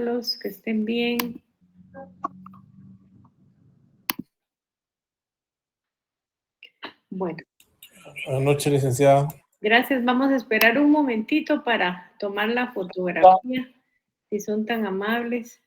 Los que estén bien. Bueno. Buenas noches, licenciada. Gracias. Vamos a esperar un momentito para tomar la fotografía, si son tan amables.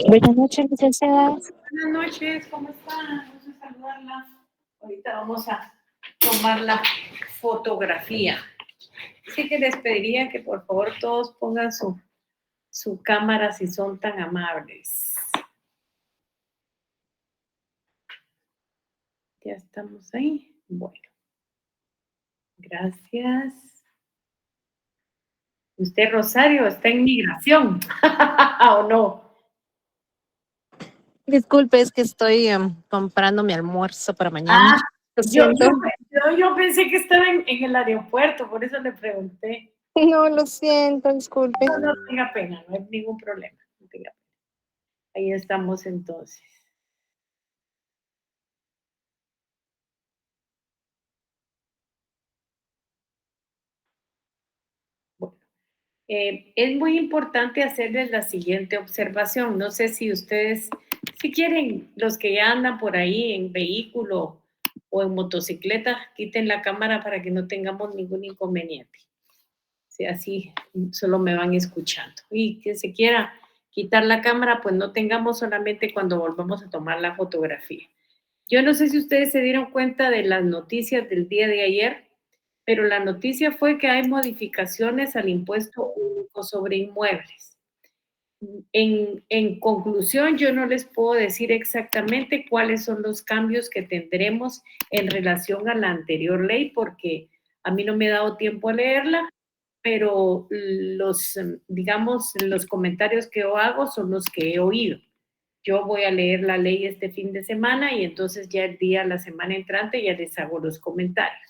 Buenas noches, licenciada. Buenas noches, ¿cómo están? Gusto saludarla. Ahorita vamos a tomar la fotografía. Así que les pediría que por favor todos pongan su cámara si son tan amables. Ya estamos ahí. Bueno. Gracias. Usted, Rosario, está en migración, ¿o no? Disculpe, es que estoy comprando mi almuerzo para mañana. Lo Yo siento. pensé que estaba en el aeropuerto, por eso le pregunté. No, lo siento, disculpe. No tenga pena, no hay ningún problema. No tenga pena. Ahí estamos entonces. Bueno, es muy importante hacerles la siguiente observación. No sé si ustedes, si quieren, los que ya andan por ahí en vehículo o en motocicleta, quiten la cámara para que no tengamos ningún inconveniente. Si así solo me van escuchando. Y que se quiera quitar la cámara, pues no tengamos solamente cuando volvamos a tomar la fotografía. Yo no sé si ustedes se dieron cuenta de las noticias del día de ayer, pero la noticia fue que hay modificaciones al impuesto único sobre inmuebles. En conclusión, yo no les puedo decir exactamente cuáles son los cambios que tendremos en relación a la anterior ley, porque a mí no me ha dado tiempo a leerla, pero digamos, los comentarios que yo hago son los que he oído. Yo voy a leer la ley este fin de semana y entonces ya el día, la semana entrante, ya les hago los comentarios.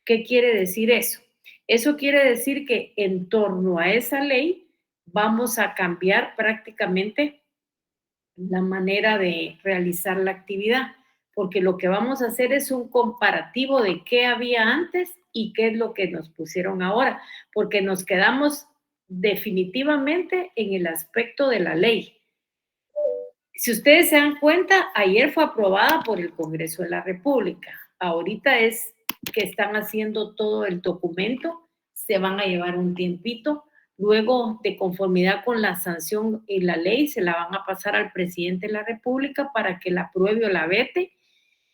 ¿Qué quiere decir eso? Eso quiere decir que en torno a esa ley vamos a cambiar prácticamente la manera de realizar la actividad, porque lo que vamos a hacer es un comparativo de qué había antes y qué es lo que nos pusieron ahora, porque nos quedamos definitivamente en el aspecto de la ley. Si ustedes se dan cuenta, ayer fue aprobada por el Congreso de la República. Ahorita es que están haciendo todo el documento, se van a llevar un tiempito. Luego, de conformidad con la sanción y la ley, se la van a pasar al presidente de la República para que la apruebe o la vete.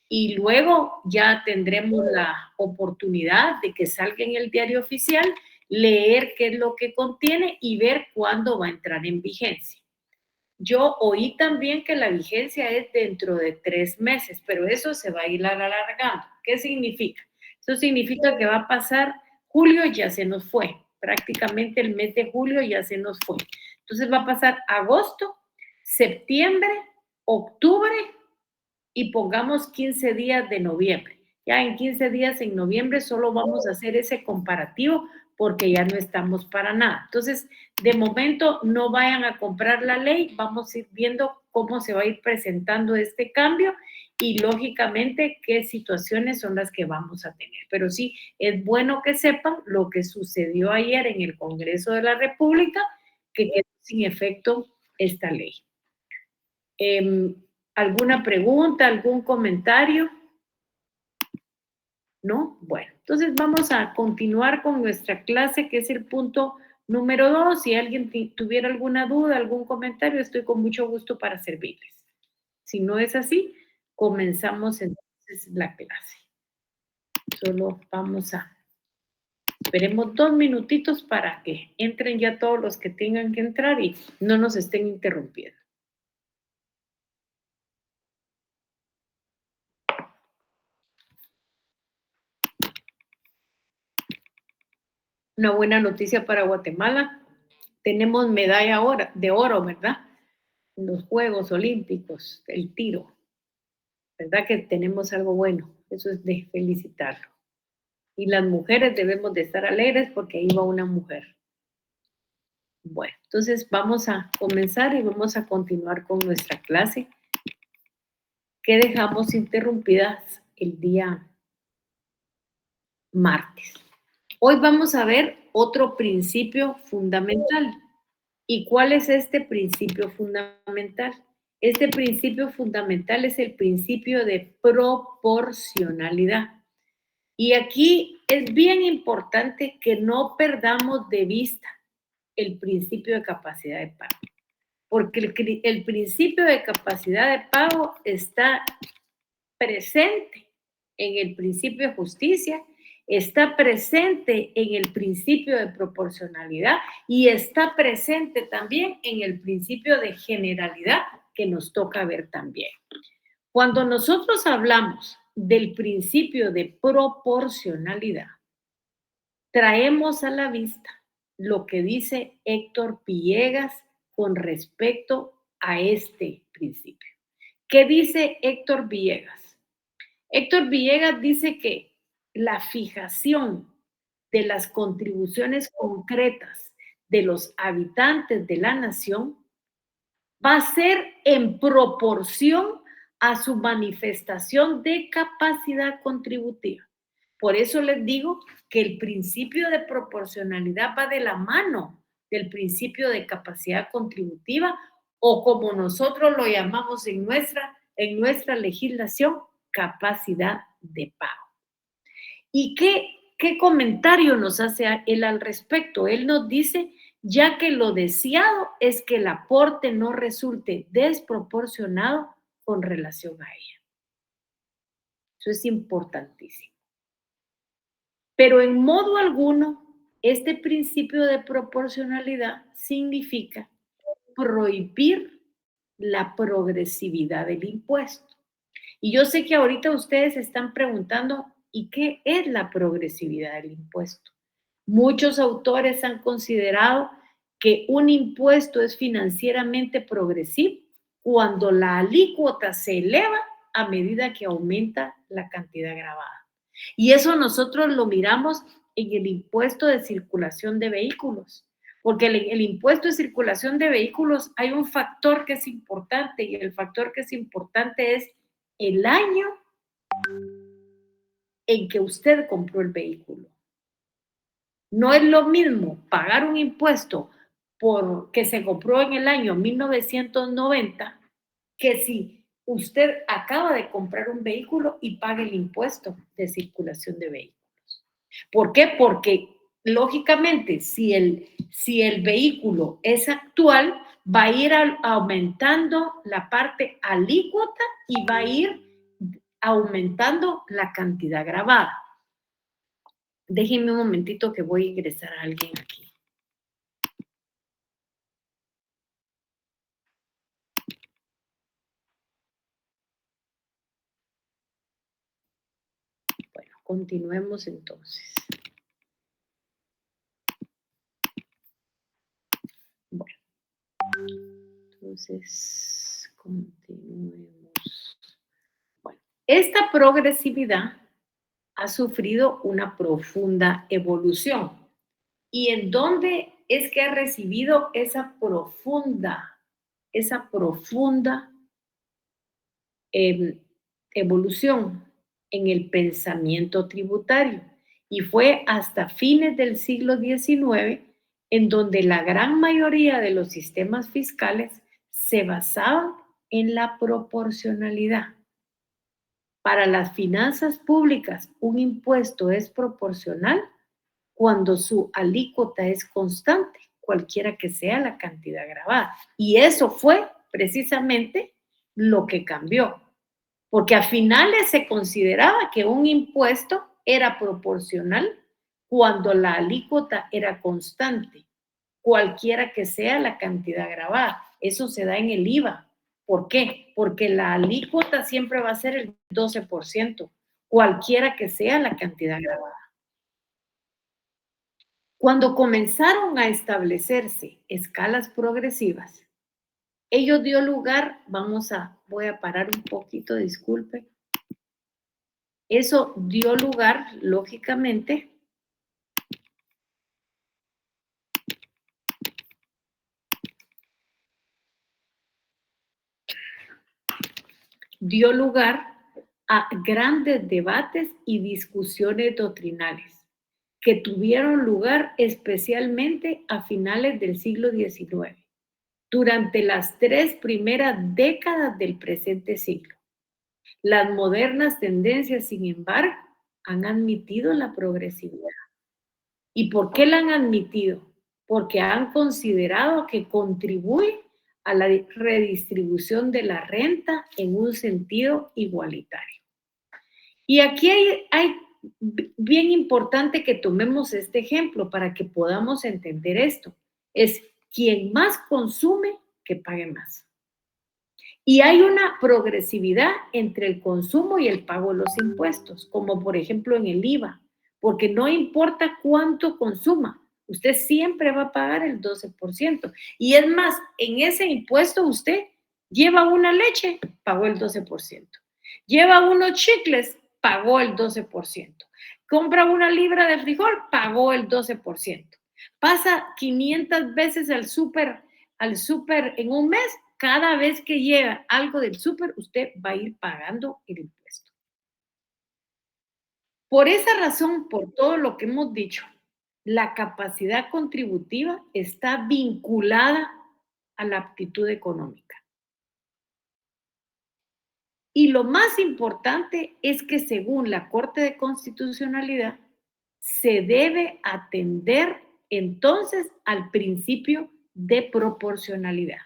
Y luego ya tendremos la oportunidad de que salga en el diario oficial, leer qué es lo que contiene y ver cuándo va a entrar en vigencia. Yo oí también que la vigencia es dentro de 3 meses, pero eso se va a ir alargando. ¿Qué significa? Eso significa que va a pasar julio, ya se nos fue. Prácticamente el mes de julio ya se nos fue. Entonces va a pasar agosto, septiembre, octubre y pongamos 15 días de noviembre. Ya en 15 días en noviembre solo vamos a hacer ese comparativo porque ya no estamos para nada. Entonces, de momento no vayan a comprar la ley, vamos a ir viendo cómo se va a ir presentando este cambio y lógicamente qué situaciones son las que vamos a tener. Pero sí, es bueno que sepan lo que sucedió ayer en el Congreso de la República, que quedó sin efecto esta ley. ¿Alguna pregunta, algún comentario? ¿No? Bueno, entonces vamos a continuar con nuestra clase, que es el punto número 2. Si alguien tuviera alguna duda, algún comentario, estoy con mucho gusto para servirles. Si no es así, comenzamos entonces la clase. Solo vamos a Esperemos 2 minutitos para que entren ya todos los que tengan que entrar y no nos estén interrumpiendo. Una buena noticia para Guatemala. Tenemos medalla de oro, ¿verdad? En los Juegos Olímpicos, el tiro. ¿Verdad que tenemos algo bueno? Eso es de felicitarlo. Y las mujeres debemos de estar alegres porque ahí va una mujer. Bueno, entonces vamos a comenzar y vamos a continuar con nuestra clase que dejamos interrumpidas el día martes. Hoy vamos a ver otro principio fundamental. ¿Y cuál es este principio fundamental? Este principio fundamental es el principio de proporcionalidad. Y aquí es bien importante que no perdamos de vista el principio de capacidad de pago, porque el principio de capacidad de pago está presente en el principio de justicia, está presente en el principio de proporcionalidad y está presente también en el principio de generalidad que nos toca ver también. Cuando nosotros hablamos del principio de proporcionalidad, traemos a la vista lo que dice Héctor Villegas con respecto a este principio. ¿Qué dice Héctor Villegas? Héctor Villegas dice que la fijación de las contribuciones concretas de los habitantes de la nación va a ser en proporción a su manifestación de capacidad contributiva. Por eso les digo que el principio de proporcionalidad va de la mano del principio de capacidad contributiva o como nosotros lo llamamos en nuestra legislación, capacidad de pago. ¿Y qué comentario nos hace él al respecto? Él nos dice, ya que lo deseado es que el aporte no resulte desproporcionado con relación a ella. Eso es importantísimo. Pero en modo alguno, este principio de proporcionalidad significa prohibir la progresividad del impuesto. Y yo sé que ahorita ustedes están preguntando, ¿y qué es la progresividad del impuesto? Muchos autores han considerado que un impuesto es financieramente progresivo cuando la alícuota se eleva a medida que aumenta la cantidad gravada. Y eso nosotros lo miramos en el impuesto de circulación de vehículos, porque el impuesto de circulación de vehículos hay un factor que es importante y el factor que es importante es el año en que usted compró el vehículo. No es lo mismo pagar un impuesto porque se compró en el año 1990 que si usted acaba de comprar un vehículo y paga el impuesto de circulación de vehículos. ¿Por qué? Porque lógicamente si el vehículo es actual, va a ir aumentando la parte alícuota y va a ir aumentando la cantidad gravada. Déjenme un momentito que voy a ingresar a alguien aquí. Bueno, continuemos entonces. Bueno, entonces continuemos. Bueno, esta progresividad ha sufrido una profunda evolución. ¿Y en dónde es que ha recibido esa profunda evolución? En el pensamiento tributario. Y fue hasta fines del siglo XIX en donde la gran mayoría de los sistemas fiscales se basaban en la proporcionalidad. Para las finanzas públicas, un impuesto es proporcional cuando su alícuota es constante, cualquiera que sea la cantidad gravada. Y eso fue precisamente lo que cambió, porque a finales se consideraba que un impuesto era proporcional cuando la alícuota era constante, cualquiera que sea la cantidad grabada. Eso se da en el IVA. ¿Por qué? Porque la alícuota siempre va a ser el 12%, cualquiera que sea la cantidad grabada. Cuando comenzaron a establecerse escalas progresivas, ello dio lugar, voy a parar un poquito, disculpe. Eso dio lugar, lógicamente, a grandes debates y discusiones doctrinales que tuvieron lugar especialmente a finales del siglo XIX, durante las 3 primeras décadas del presente siglo. Las modernas tendencias, sin embargo, han admitido la progresividad. ¿Y por qué la han admitido? Porque han considerado que contribuye a la redistribución de la renta en un sentido igualitario. Y aquí hay bien importante que tomemos este ejemplo para que podamos entender esto. Es quien más consume, que pague más. Y hay una progresividad entre el consumo y el pago de los impuestos, como por ejemplo en el IVA, porque no importa cuánto consuma, usted siempre va a pagar el 12%. Y es más, en ese impuesto usted lleva una leche, pagó el 12%. Lleva unos chicles, pagó el 12%. Compra una libra de frijol, pagó el 12%. Pasa 500 veces al súper en un mes. Cada vez que llega algo del súper, usted va a ir pagando el impuesto. Por esa razón, por todo lo que hemos dicho, la capacidad contributiva está vinculada a la aptitud económica. Y lo más importante es que según la Corte de Constitucionalidad, se debe atender entonces al principio de proporcionalidad.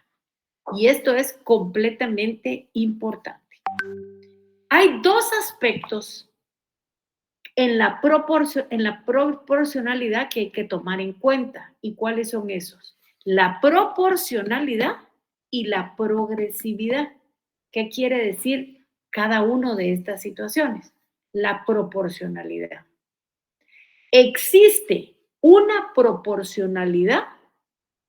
Y esto es completamente importante. Hay dos aspectos en la proporcionalidad que hay que tomar en cuenta. ¿Y cuáles son esos? La proporcionalidad y la progresividad. ¿Qué quiere decir cada una de estas situaciones? La proporcionalidad. Existe una proporcionalidad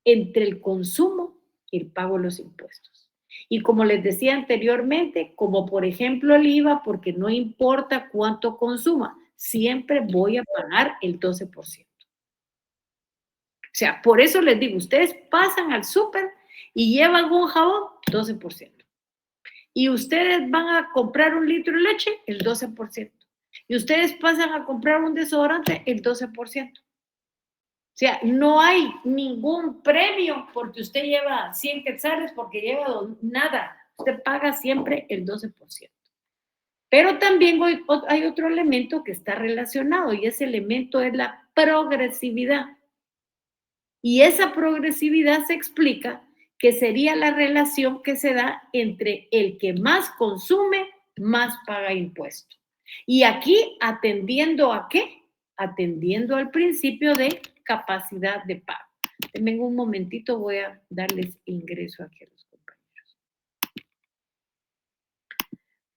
entre el consumo y el pago de los impuestos. Y como les decía anteriormente, como por ejemplo el IVA, porque no importa cuánto consuma, siempre voy a pagar el 12%. O sea, por eso les digo, ustedes pasan al súper y llevan un jabón, 12%. Y ustedes van a comprar un litro de leche, el 12%. Y ustedes pasan a comprar un desodorante, el 12%. O sea, no hay ningún premio porque usted lleva 100 quetzales, porque lleva nada. Usted paga siempre el 12%. Pero también hay otro elemento que está relacionado y ese elemento es la progresividad. Y esa progresividad se explica que sería la relación que se da entre el que más consume, más paga impuesto. Y aquí, ¿atendiendo a qué? Atendiendo al principio de capacidad de pago. Denme un momentito, voy a darles ingreso aquí a los compañeros.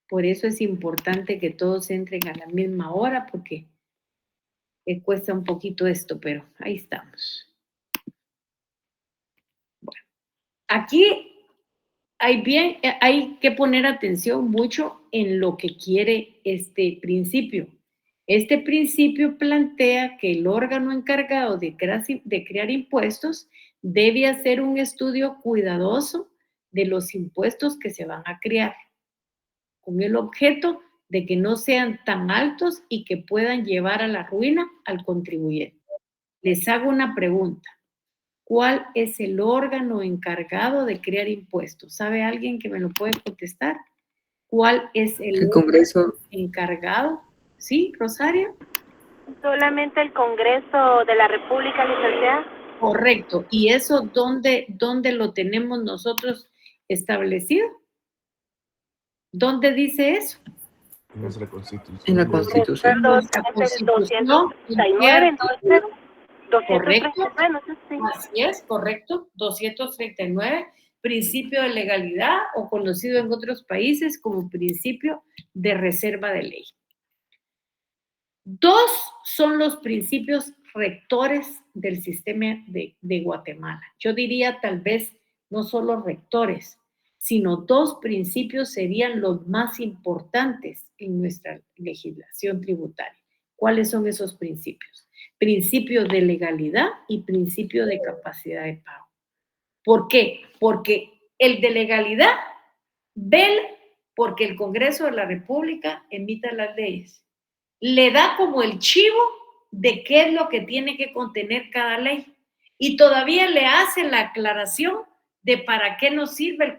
Por eso es importante que todos entren a la misma hora, porque cuesta un poquito esto, pero ahí estamos. Bueno, aquí hay que poner atención mucho en lo que quiere este principio. Este principio plantea que el órgano encargado de crear impuestos debe hacer un estudio cuidadoso de los impuestos que se van a crear, con el objeto de que no sean tan altos y que puedan llevar a la ruina al contribuyente. Les hago una pregunta. ¿Cuál es el órgano encargado de crear impuestos? ¿Sabe alguien que me lo puede contestar? ¿Cuál es el Congreso encargado? ¿Sí, Rosario? Solamente el Congreso de la República, licenciada. Correcto. ¿Y eso dónde lo tenemos nosotros establecido? ¿Dónde dice eso? En nuestra constitución. En la Constitución. Es Nuestra el Constitución, 239, entonces, Correcto. 239, no sé si. Así es, correcto. 239, principio de legalidad o conocido en otros países como principio de reserva de ley. Dos son los principios rectores del sistema de Guatemala. Yo diría tal vez no solo rectores, sino dos principios serían los más importantes en nuestra legislación tributaria. ¿Cuáles son esos principios? Principio de legalidad y principio de capacidad de pago. ¿Por qué? Porque el de legalidad vela porque el Congreso de la República emita las leyes. Le da como el chivo de qué es lo que tiene que contener cada ley y todavía le hace la aclaración de para qué nos sirve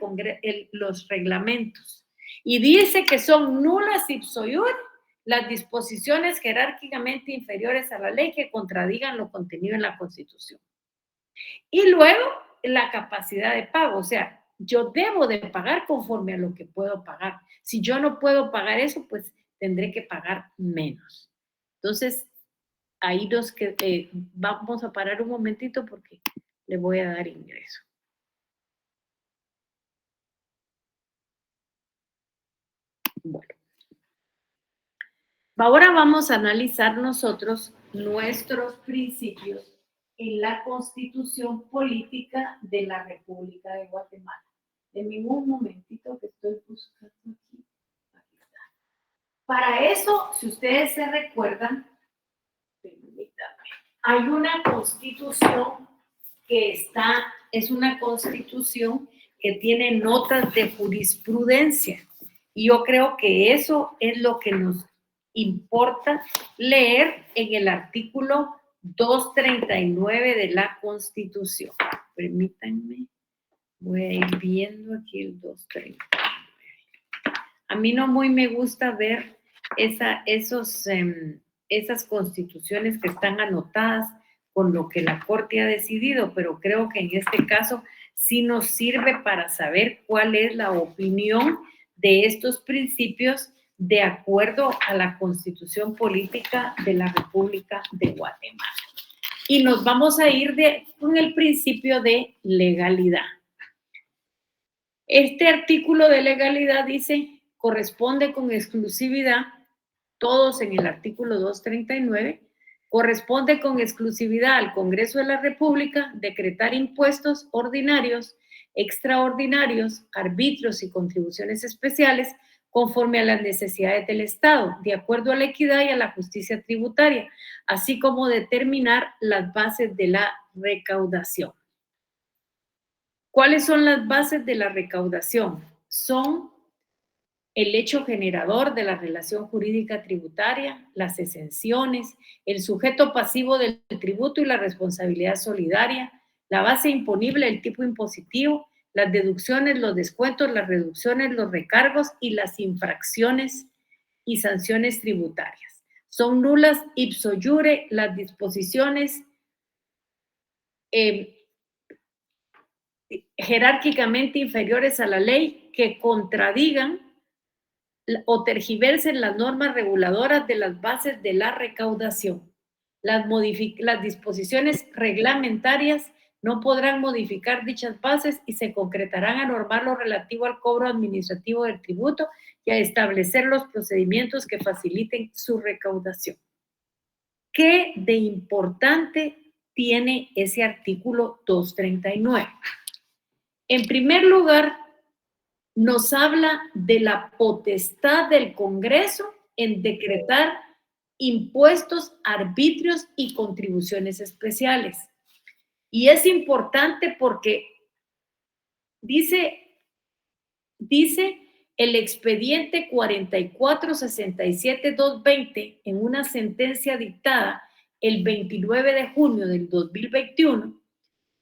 los reglamentos. Y dice que son nulas ipso iure las disposiciones jerárquicamente inferiores a la ley que contradigan lo contenido en la Constitución. Y luego la capacidad de pago, o sea, yo debo de pagar conforme a lo que puedo pagar. Si yo no puedo pagar eso, pues tendré que pagar menos. Entonces, ahí vamos a parar un momentito porque le voy a dar ingreso. Bueno. Ahora vamos a analizar nosotros nuestros principios en la Constitución Política de la República de Guatemala. Denme un momentito que estoy buscando aquí. Aquí está. Para eso, si ustedes se recuerdan, permítanme, hay una Constitución que es una Constitución que tiene notas de jurisprudencia. Y yo creo que eso es lo que nos importa leer en el artículo 239 de la Constitución. Permítanme, voy a ir viendo aquí el 239. A mí no muy me gusta ver esas constituciones que están anotadas con lo que la Corte ha decidido, pero creo que en este caso sí nos sirve para saber cuál es la opinión de estos principios de acuerdo a la Constitución Política de la República de Guatemala. Y nos vamos a ir con el principio de legalidad. Este artículo de legalidad dice, corresponde con exclusividad, todos en el artículo 239, corresponde con exclusividad al Congreso de la República decretar impuestos ordinarios, extraordinarios, arbitrios y contribuciones especiales conforme a las necesidades del Estado, de acuerdo a la equidad y a la justicia tributaria, así como determinar las bases de la recaudación. ¿Cuáles son las bases de la recaudación? Son el hecho generador de la relación jurídica tributaria, las exenciones, el sujeto pasivo del tributo y la responsabilidad solidaria, la base imponible, el tipo impositivo, las deducciones, los descuentos, las reducciones, los recargos y las infracciones y sanciones tributarias. Son nulas ipso iure las disposiciones jerárquicamente inferiores a la ley que contradigan o tergiversen las normas reguladoras de las bases de la recaudación. Las disposiciones reglamentarias no podrán modificar dichas bases y se concretarán a normar lo relativo al cobro administrativo del tributo y a establecer los procedimientos que faciliten su recaudación. ¿Qué de importante tiene ese artículo 239? En primer lugar, nos habla de la potestad del Congreso en decretar impuestos, arbitrios y contribuciones especiales. Y es importante porque dice el expediente 4467-220 en una sentencia dictada el 29 de junio del 2021,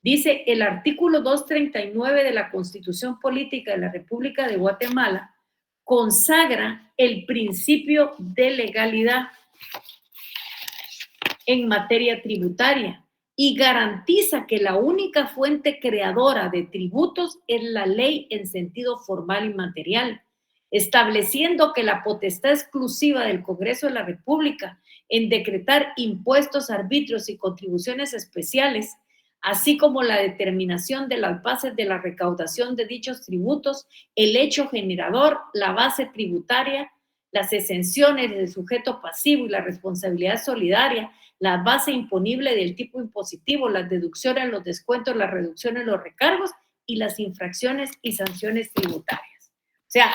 dice el artículo 239 de la Constitución Política de la República de Guatemala consagra el principio de legalidad en materia tributaria y garantiza que la única fuente creadora de tributos es la ley en sentido formal y material. estableciendo que la potestad exclusiva del Congreso de la República en decretar impuestos, arbitrios y contribuciones especiales, así como la determinación de las bases de la recaudación de dichos tributos, el hecho generador, la base tributaria, las exenciones del sujeto pasivo y la responsabilidad solidaria, la base imponible del tipo impositivo, las deducciones, los descuentos, las reducciones, los recargos y las infracciones y sanciones tributarias. O sea,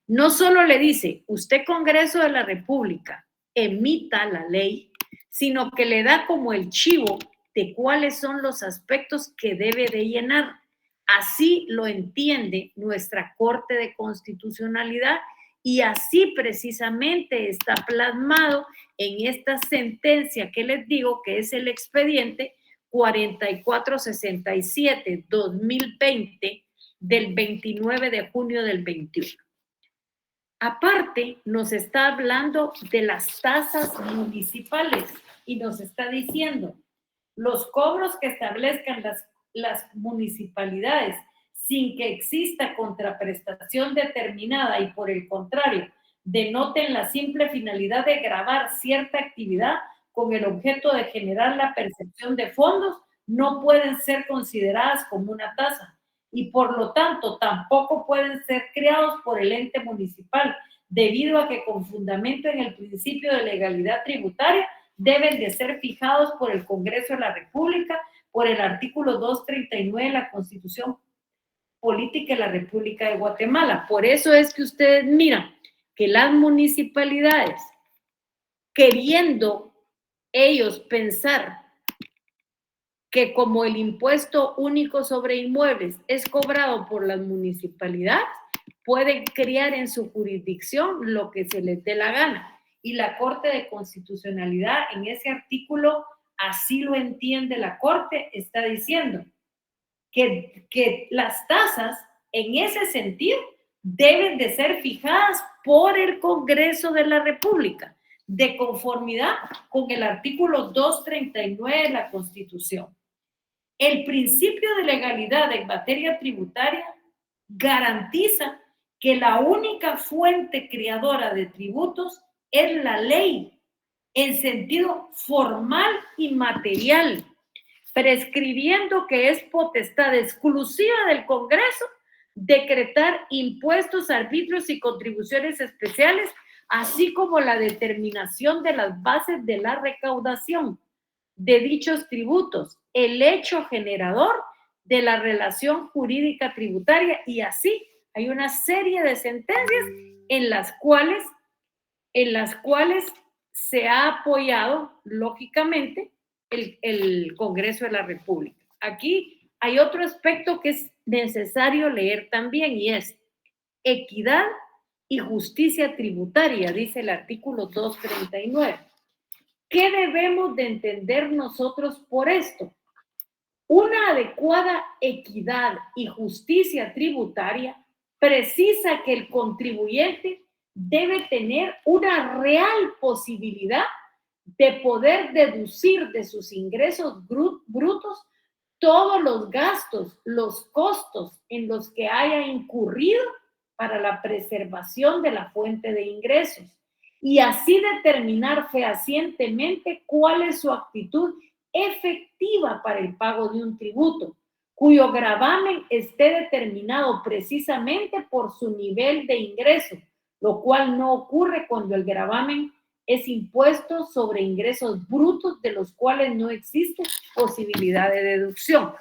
no solo le dice, usted Congreso de la República, emita la ley, sino que le da como el chivo de cuáles son los aspectos que debe de llenar. Así lo entiende nuestra Corte de Constitucionalidad y así precisamente está plasmado en esta sentencia que les digo que es el expediente 4467-2020 del 29 de junio del 21. Aparte, nos está hablando de las tasas municipales y nos está diciendo los cobros que establezcan las municipalidades sin que exista contraprestación determinada y por el contrario, denoten la simple finalidad de gravar cierta actividad con el objeto de generar la percepción de fondos, no pueden ser consideradas como una tasa y por lo tanto tampoco pueden ser creados por el ente municipal, debido a que con fundamento en el principio de legalidad tributaria deben de ser fijados por el Congreso de la República por el artículo 239 de la Constitución Política de la República de Guatemala. Por eso es que ustedes miran que las municipalidades, queriendo ellos pensar que como el impuesto único sobre inmuebles es cobrado por las municipalidades, pueden crear en su jurisdicción lo que se les dé la gana. Y la Corte de Constitucionalidad en ese artículo, así lo entiende la Corte, está diciendo que las tasas en ese sentido deben de ser fijadas por el Congreso de la República, de conformidad con el artículo 239 de la Constitución. El principio de legalidad en materia tributaria garantiza que la única fuente creadora de tributos es la ley, en sentido formal y material, prescribiendo que es potestad exclusiva del Congreso decretar impuestos, arbitrios y contribuciones especiales, así como la determinación de las bases de la recaudación de dichos tributos, el hecho generador de la relación jurídica tributaria, y así hay una serie de sentencias en las cuales se ha apoyado, lógicamente, el Congreso de la República. Aquí hay otro aspecto que es necesario leer también y es equidad y justicia tributaria, dice el artículo 239. ¿Qué debemos de entender nosotros por esto? Una adecuada equidad y justicia tributaria precisa que el contribuyente debe tener una real posibilidad de poder deducir de sus ingresos brutos todos los gastos, los costos en los que haya incurrido para la preservación de la fuente de ingresos y así determinar fehacientemente cuál es su actitud efectiva para el pago de un tributo, cuyo gravamen esté determinado precisamente por su nivel de ingreso, lo cual no ocurre cuando el gravamen es impuesto sobre ingresos brutos de los cuales no existe posibilidad de deducción.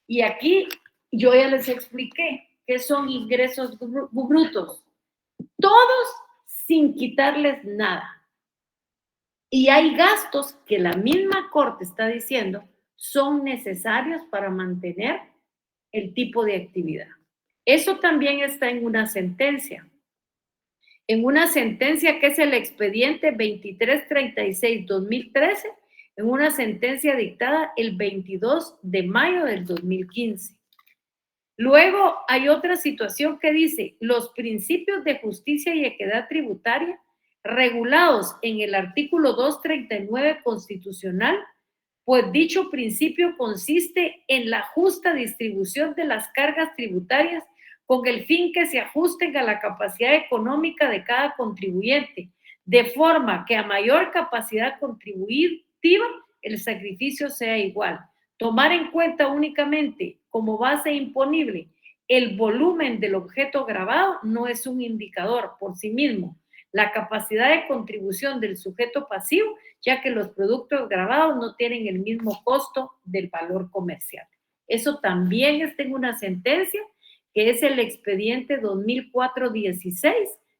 Y aquí yo ya les expliqué qué son ingresos brutos. Todos sin quitarles nada. Y hay gastos que la misma Corte está diciendo son necesarios para mantener el tipo de actividad. Eso también está en una sentencia. En una sentencia que es el expediente 2336-2013, en una sentencia dictada el 22 de mayo del 2015. Luego hay otra situación que dice, los principios de justicia y equidad tributaria regulados en el artículo 239 constitucional, pues dicho principio consiste en la justa distribución de las cargas tributarias con el fin que se ajusten a la capacidad económica de cada contribuyente, de forma que a mayor capacidad contributiva el sacrificio sea igual. Tomar en cuenta únicamente como base imponible el volumen del objeto gravado no es un indicador por sí mismo. La capacidad de contribución del sujeto pasivo, ya que los productos gravados no tienen el mismo costo del valor comercial. Eso también está en una sentencia que es el expediente 2004-16,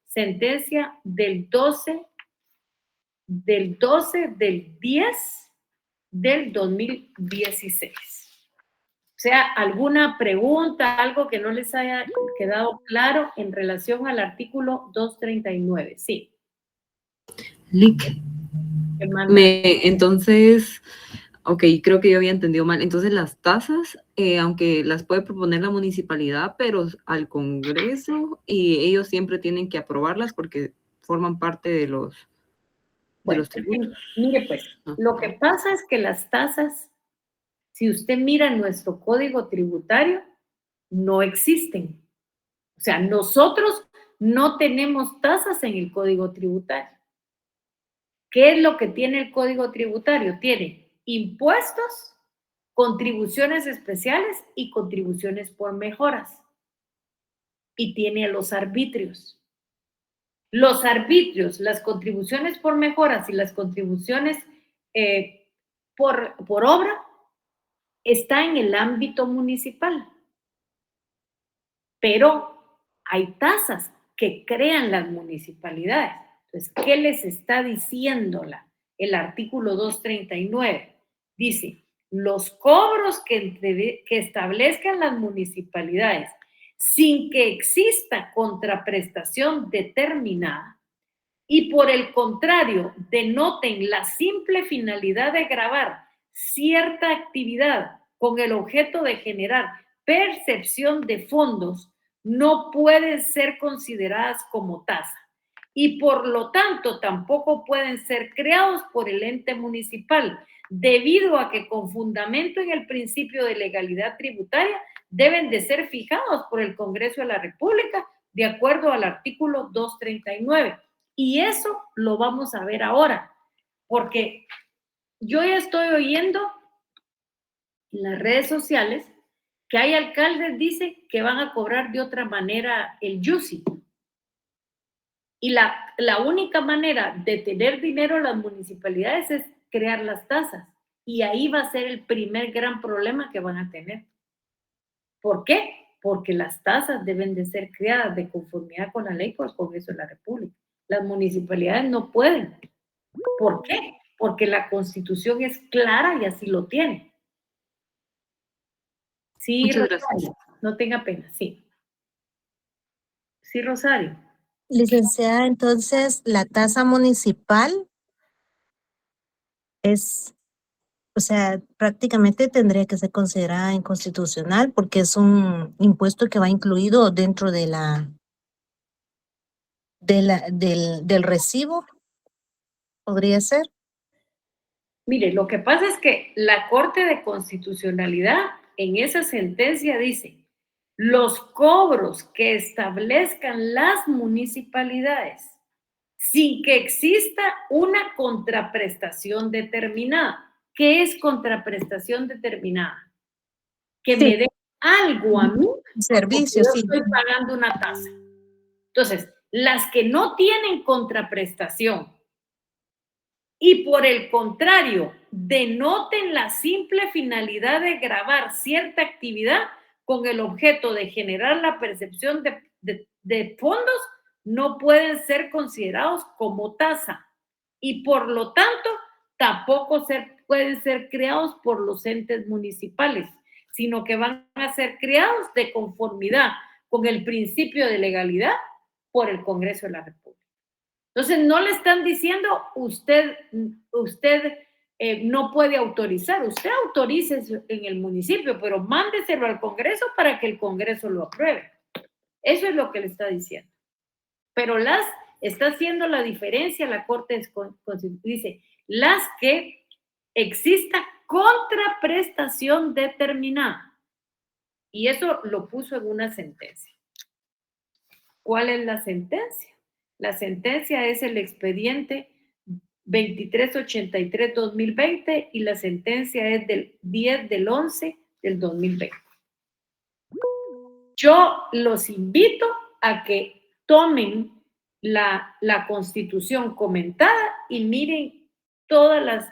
sentencia del 12 del 10 del 2016. O sea, ¿alguna pregunta, algo que no les haya quedado claro en relación al artículo 239? Sí. Lick. Entonces, ok, creo que yo había entendido mal. Entonces, las tasas, aunque las puede proponer la municipalidad, pero al Congreso, y ellos siempre tienen que aprobarlas porque forman parte de los tributos. Mire, pues, lo que pasa es que las tasas, si usted mira nuestro código tributario, no existen. O sea, nosotros no tenemos tasas en el código tributario. ¿Qué es lo que tiene el código tributario? Tiene impuestos, contribuciones especiales y contribuciones por mejoras. Y tiene los arbitrios. Los arbitrios, las contribuciones por mejoras y las contribuciones por obra está en el ámbito municipal. Pero hay tasas que crean las municipalidades. Entonces, ¿qué les está diciendo el artículo 239? Dice, los cobros que establezcan las municipalidades sin que exista contraprestación determinada y por el contrario denoten la simple finalidad de gravar cierta actividad con el objeto de generar percepción de fondos, no pueden ser consideradas como tasa y por lo tanto tampoco pueden ser creados por el ente municipal, debido a que con fundamento en el principio de legalidad tributaria deben de ser fijados por el Congreso de la República de acuerdo al artículo 239. Y eso lo vamos a ver ahora, porque yo ya estoy oyendo en las redes sociales que hay alcaldes, dice, que van a cobrar de otra manera el YUSI. Y la única manera de tener dinero en las municipalidades es crear las tasas. Y ahí va a ser el primer gran problema que van a tener. ¿Por qué? Porque las tasas deben de ser creadas de conformidad con la ley por el Congreso de la República. Las municipalidades no pueden. ¿Por qué? Porque la Constitución es clara y así lo tiene. Sí, muchas Rosario, gracias. No tenga pena, sí. Sí, Rosario. Licenciada, entonces la tasa municipal es, o sea, prácticamente tendría que ser considerada inconstitucional porque es un impuesto que va incluido dentro de del recibo, ¿podría ser? Mire, lo que pasa es que la Corte de Constitucionalidad en esa sentencia dice, los cobros que establezcan las municipalidades sin que exista una contraprestación determinada. ¿Qué es contraprestación determinada? Que Sí. me den algo a mí, Servicio, porque yo sí. estoy pagando una tasa. Entonces, las que no tienen contraprestación y por el contrario, denoten la simple finalidad de gravar cierta actividad con el objeto de generar la percepción de fondos, no pueden ser considerados como tasa y por lo tanto tampoco pueden ser creados por los entes municipales, sino que van a ser creados de conformidad con el principio de legalidad por el Congreso de la República. Entonces, no le están diciendo, usted no puede autorizar, usted autorice en el municipio, pero mándeselo al Congreso para que el Congreso lo apruebe. Eso es lo que le está diciendo. Pero está haciendo la diferencia la Corte dice, las que exista contraprestación determinada. Y eso lo puso en una sentencia. ¿Cuál es la sentencia? La sentencia es el expediente 2383-2020 y la sentencia es del 10/11/2020. Yo los invito a que tomen la Constitución comentada y miren todas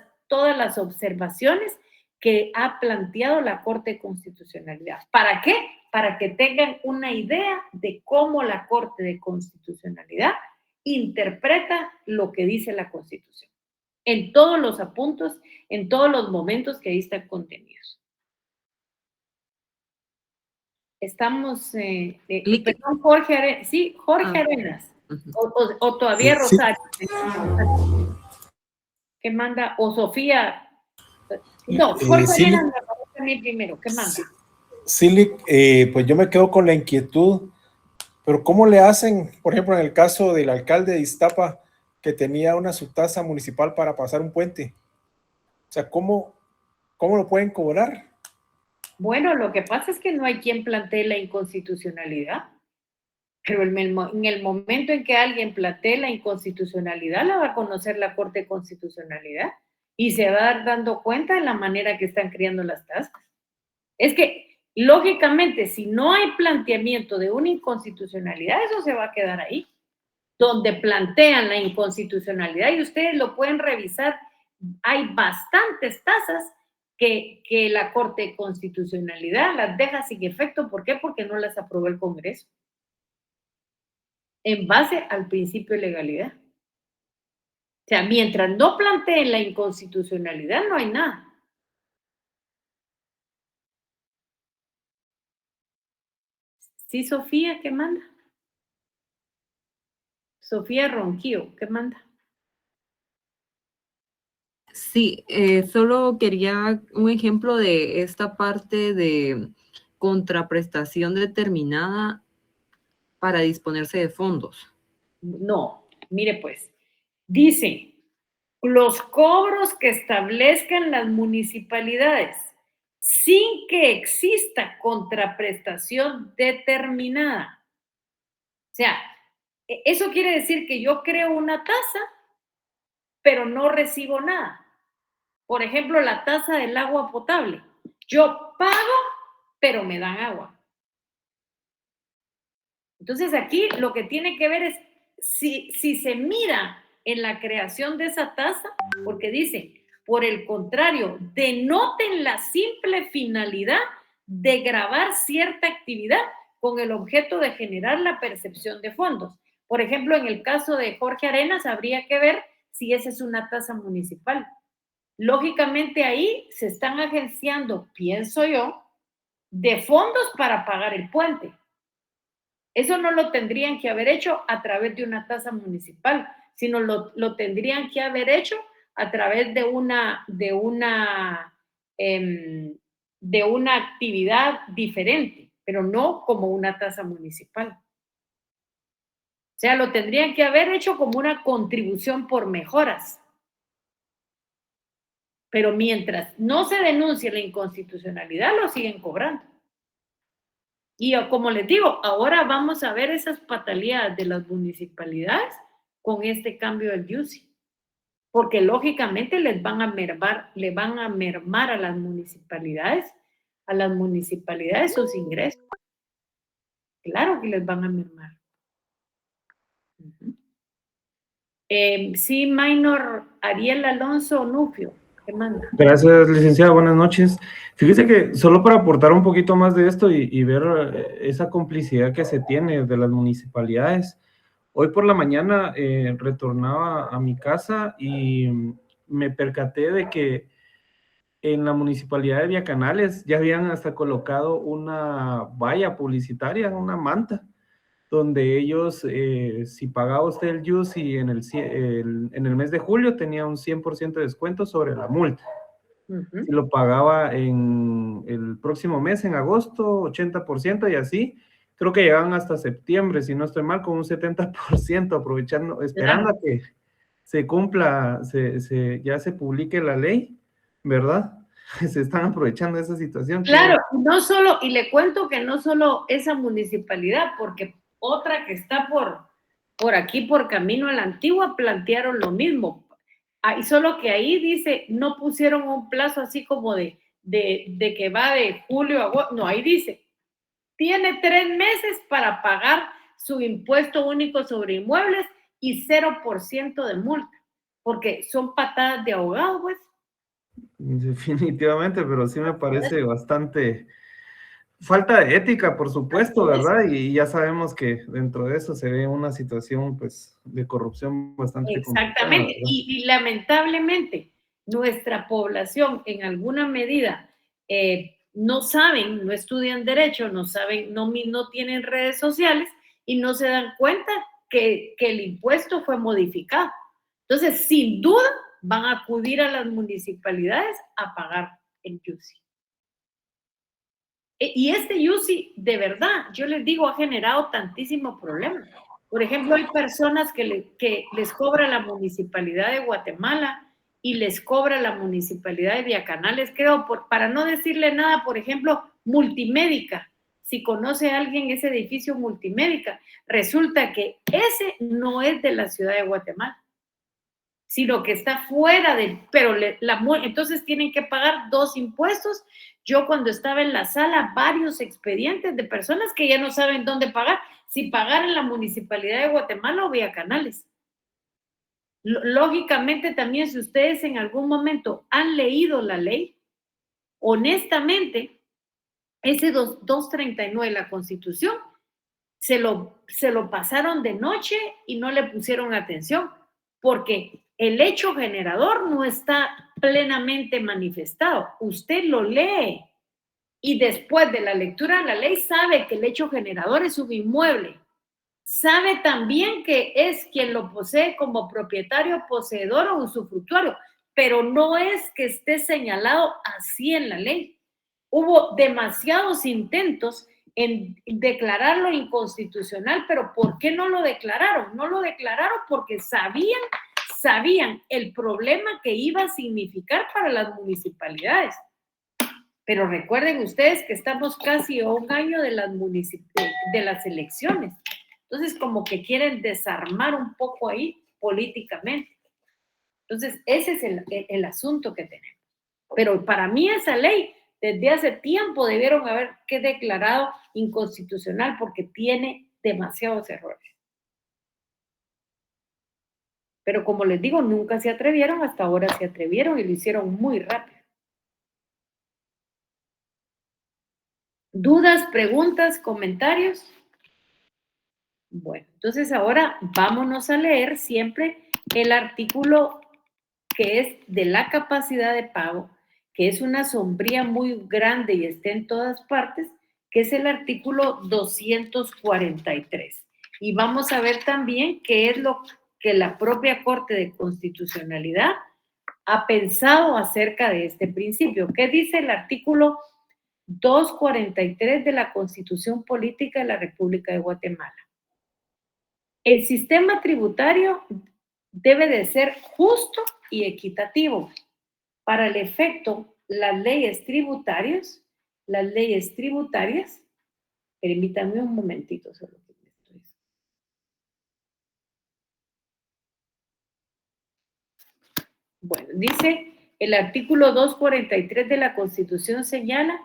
las observaciones que ha planteado la Corte de Constitucionalidad. ¿Para qué? Para que tengan una idea de cómo la Corte de Constitucionalidad interpreta lo que dice la Constitución. En todos los apuntos, en todos los momentos que ahí están contenidos. Estamos, perdón, Jorge Arenas. Sí, Jorge Arenas. O todavía Rosario. ¿Qué manda? O Sofía. No, Jorge Arenas me va a venir primero. ¿Qué manda? Sí, pues yo me quedo con la inquietud, pero ¿cómo le hacen, por ejemplo, en el caso del alcalde de Iztapa, que tenía una subtasa municipal para pasar un puente? O sea, ¿cómo lo pueden cobrar? Bueno, lo que pasa es que no hay quien plantee la inconstitucionalidad, pero en el momento en que alguien plantee la inconstitucionalidad, la va a conocer la Corte de Constitucionalidad y se va a dar dando cuenta de la manera que están creando las tasas. Es que, lógicamente, si no hay planteamiento de una inconstitucionalidad, eso se va a quedar ahí, donde plantean la inconstitucionalidad, y ustedes lo pueden revisar. Hay bastantes tasas que la Corte de Constitucionalidad las deja sin efecto. ¿Por qué? Porque no las aprobó el Congreso, en base al principio de legalidad. O sea, mientras no planteen la inconstitucionalidad, no hay nada. Sí, Sofía, ¿qué manda? Sofía Ronquillo, ¿qué manda? Sí, solo quería un ejemplo de esta parte de contraprestación determinada para disponerse de fondos. No, mire pues, dice, los cobros que establezcan las municipalidades sin que exista contraprestación determinada. O sea, eso quiere decir que yo creo una tasa, pero no recibo nada. Por ejemplo, la tasa del agua potable. Yo pago, pero me dan agua. Entonces aquí lo que tiene que ver es si se mira en la creación de esa tasa, porque dice, por el contrario, denoten la simple finalidad de gravar cierta actividad con el objeto de generar la percepción de fondos. Por ejemplo, en el caso de Jorge Arenas, habría que ver si esa es una tasa municipal. Lógicamente ahí se están agenciando, pienso yo, de fondos para pagar el puente. Eso no lo tendrían que haber hecho a través de una tasa municipal, sino lo tendrían que haber hecho a través de una actividad diferente, pero no como una tasa municipal. O sea, lo tendrían que haber hecho como una contribución por mejoras. Pero mientras no se denuncie la inconstitucionalidad, lo siguen cobrando. Y como les digo, ahora vamos a ver esas patalías de las municipalidades con este cambio del UCI. Porque lógicamente le van a mermar a las municipalidades sus ingresos. Claro que les van a mermar. Sí, Minor Ariel Alonso Nufio. ¿Qué manda? Gracias, licenciada. Buenas noches. Fíjese que solo para aportar un poquito más de esto y ver esa complicidad que se tiene de las municipalidades. Hoy por la mañana retornaba a mi casa y me percaté de que en la municipalidad de Villacanales ya habían hasta colocado una valla publicitaria, una manta, donde ellos, si pagaba usted el UCI en el mes de julio, tenía un 100% de descuento sobre la multa. Si lo pagaba en el próximo mes, en agosto, 80% y así. Creo que llegaban hasta septiembre, si no estoy mal, con un 70%, aprovechando, esperando a que se cumpla, ya se publique la ley, ¿verdad? Se están aprovechando de esa situación. Claro, no solo, y le cuento que no solo esa municipalidad, porque otra que está por aquí, por Camino a la Antigua, plantearon lo mismo. Y solo que ahí dice, no pusieron un plazo así como de que va de julio a agosto. No, ahí dice, tiene 3 meses para pagar su impuesto único sobre inmuebles y 0% de multa, porque son patadas de ahogado, pues. Definitivamente, pero sí me parece bastante falta de ética, por supuesto, ¿verdad? Y ya sabemos que dentro de eso se ve una situación, pues, de corrupción bastante complicada, Exactamente, ¿verdad? y lamentablemente nuestra población en alguna medida no saben, no estudian derecho, no saben, no tienen redes sociales y no se dan cuenta que el impuesto fue modificado. Entonces, sin duda, van a acudir a las municipalidades a pagar el IUCI. Y este IUCI, de verdad, yo les digo, ha generado tantísimos problemas. Por ejemplo, hay personas que les cobra la Municipalidad de Guatemala y les cobra la Municipalidad de Villacanales, creo, para no decirle nada, por ejemplo, Multimédica. Si conoce a alguien ese edificio Multimédica, resulta que ese no es de la ciudad de Guatemala, sino que está fuera pero entonces tienen que pagar 2 impuestos. Yo cuando estaba en la sala, varios expedientes de personas que ya no saben dónde pagar, si pagar en la Municipalidad de Guatemala o Villacanales. Lógicamente también, si ustedes en algún momento han leído la ley, honestamente, ese 239 de la Constitución se lo pasaron de noche y no le pusieron atención, porque el hecho generador no está plenamente manifestado. Usted lo lee y después de la lectura de la ley sabe que el hecho generador es un inmueble. Sabe también que es quien lo posee como propietario, poseedor o usufructuario, pero no es que esté señalado así en la ley. Hubo demasiados intentos en declararlo inconstitucional, pero ¿por qué no lo declararon? No lo declararon porque sabían el problema que iba a significar para las municipalidades. Pero recuerden ustedes que estamos casi a un año de las elecciones. Entonces, como que quieren desarmar un poco ahí políticamente. Entonces, ese es el asunto que tenemos. Pero para mí esa ley, desde hace tiempo debieron haber declarado inconstitucional porque tiene demasiados errores. Pero como les digo, nunca se atrevieron, hasta ahora se atrevieron y lo hicieron muy rápido. ¿Dudas, preguntas, comentarios? Bueno, entonces ahora vámonos a leer siempre el artículo que es de la capacidad de pago, que es una sombría muy grande y está en todas partes, que es el artículo 243. Y vamos a ver también qué es lo que la propia Corte de Constitucionalidad ha pensado acerca de este principio. ¿Qué dice el artículo 243 de la Constitución Política de la República de Guatemala? El sistema tributario debe de ser justo y equitativo. Para el efecto, las leyes tributarias, permítanme un momentito solo. Bueno, dice el artículo 243 de la Constitución señala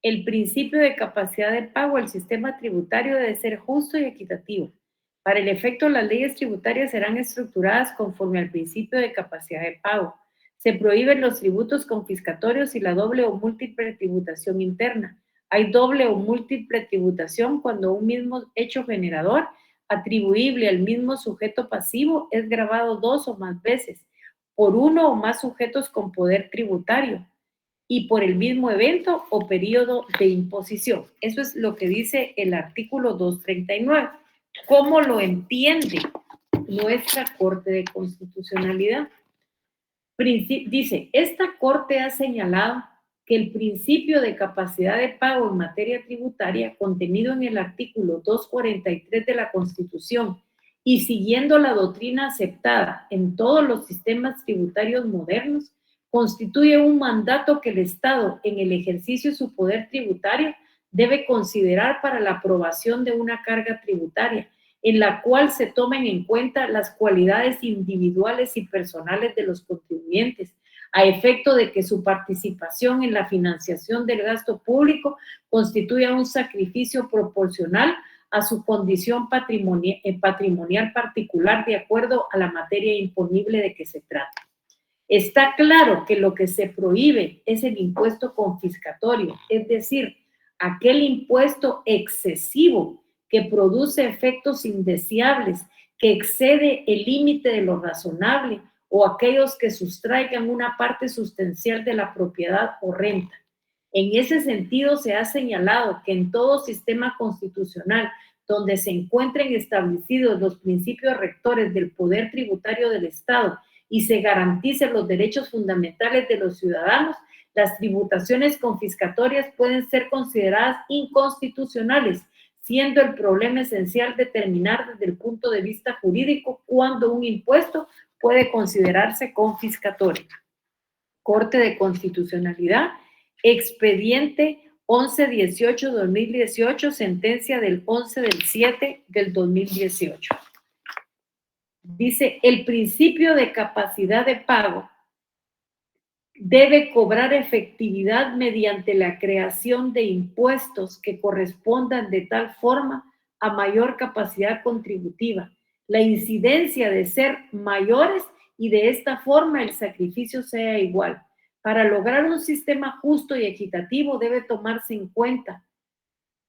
el principio de capacidad de pago. El sistema tributario debe ser justo y equitativo. Para el efecto, las leyes tributarias serán estructuradas conforme al principio de capacidad de pago. Se prohíben los tributos confiscatorios y la doble o múltiple tributación interna. Hay doble o múltiple tributación cuando un mismo hecho generador atribuible al mismo sujeto pasivo es gravado 2 o más veces por uno o más sujetos con poder tributario y por el mismo evento o periodo de imposición. Eso es lo que dice el artículo 239. ¿Cómo lo entiende nuestra Corte de Constitucionalidad? Dice, esta Corte ha señalado que el principio de capacidad de pago en materia tributaria contenido en el artículo 243 de la Constitución y siguiendo la doctrina aceptada en todos los sistemas tributarios modernos, constituye un mandato que el Estado, en el ejercicio de su poder tributario, debe considerar para la aprobación de una carga tributaria, en la cual se tomen en cuenta las cualidades individuales y personales de los contribuyentes, a efecto de que su participación en la financiación del gasto público constituya un sacrificio proporcional a su condición patrimonial particular de acuerdo a la materia imponible de que se trata. Está claro que lo que se prohíbe es el impuesto confiscatorio, es decir, aquel impuesto excesivo que produce efectos indeseables, que excede el límite de lo razonable, o aquellos que sustraigan una parte sustancial de la propiedad o renta. En ese sentido, se ha señalado que en todo sistema constitucional donde se encuentren establecidos los principios rectores del poder tributario del Estado y se garanticen los derechos fundamentales de los ciudadanos, las tributaciones confiscatorias pueden ser consideradas inconstitucionales, siendo el problema esencial determinar desde el punto de vista jurídico cuándo un impuesto puede considerarse confiscatorio. Corte de Constitucionalidad, expediente 1118-2018, sentencia del 11/7/2018. Dice, el principio de capacidad de pago debe cobrar efectividad mediante la creación de impuestos que correspondan de tal forma a mayor capacidad contributiva, la incidencia de ser mayores y de esta forma el sacrificio sea igual. Para lograr un sistema justo y equitativo debe tomarse en cuenta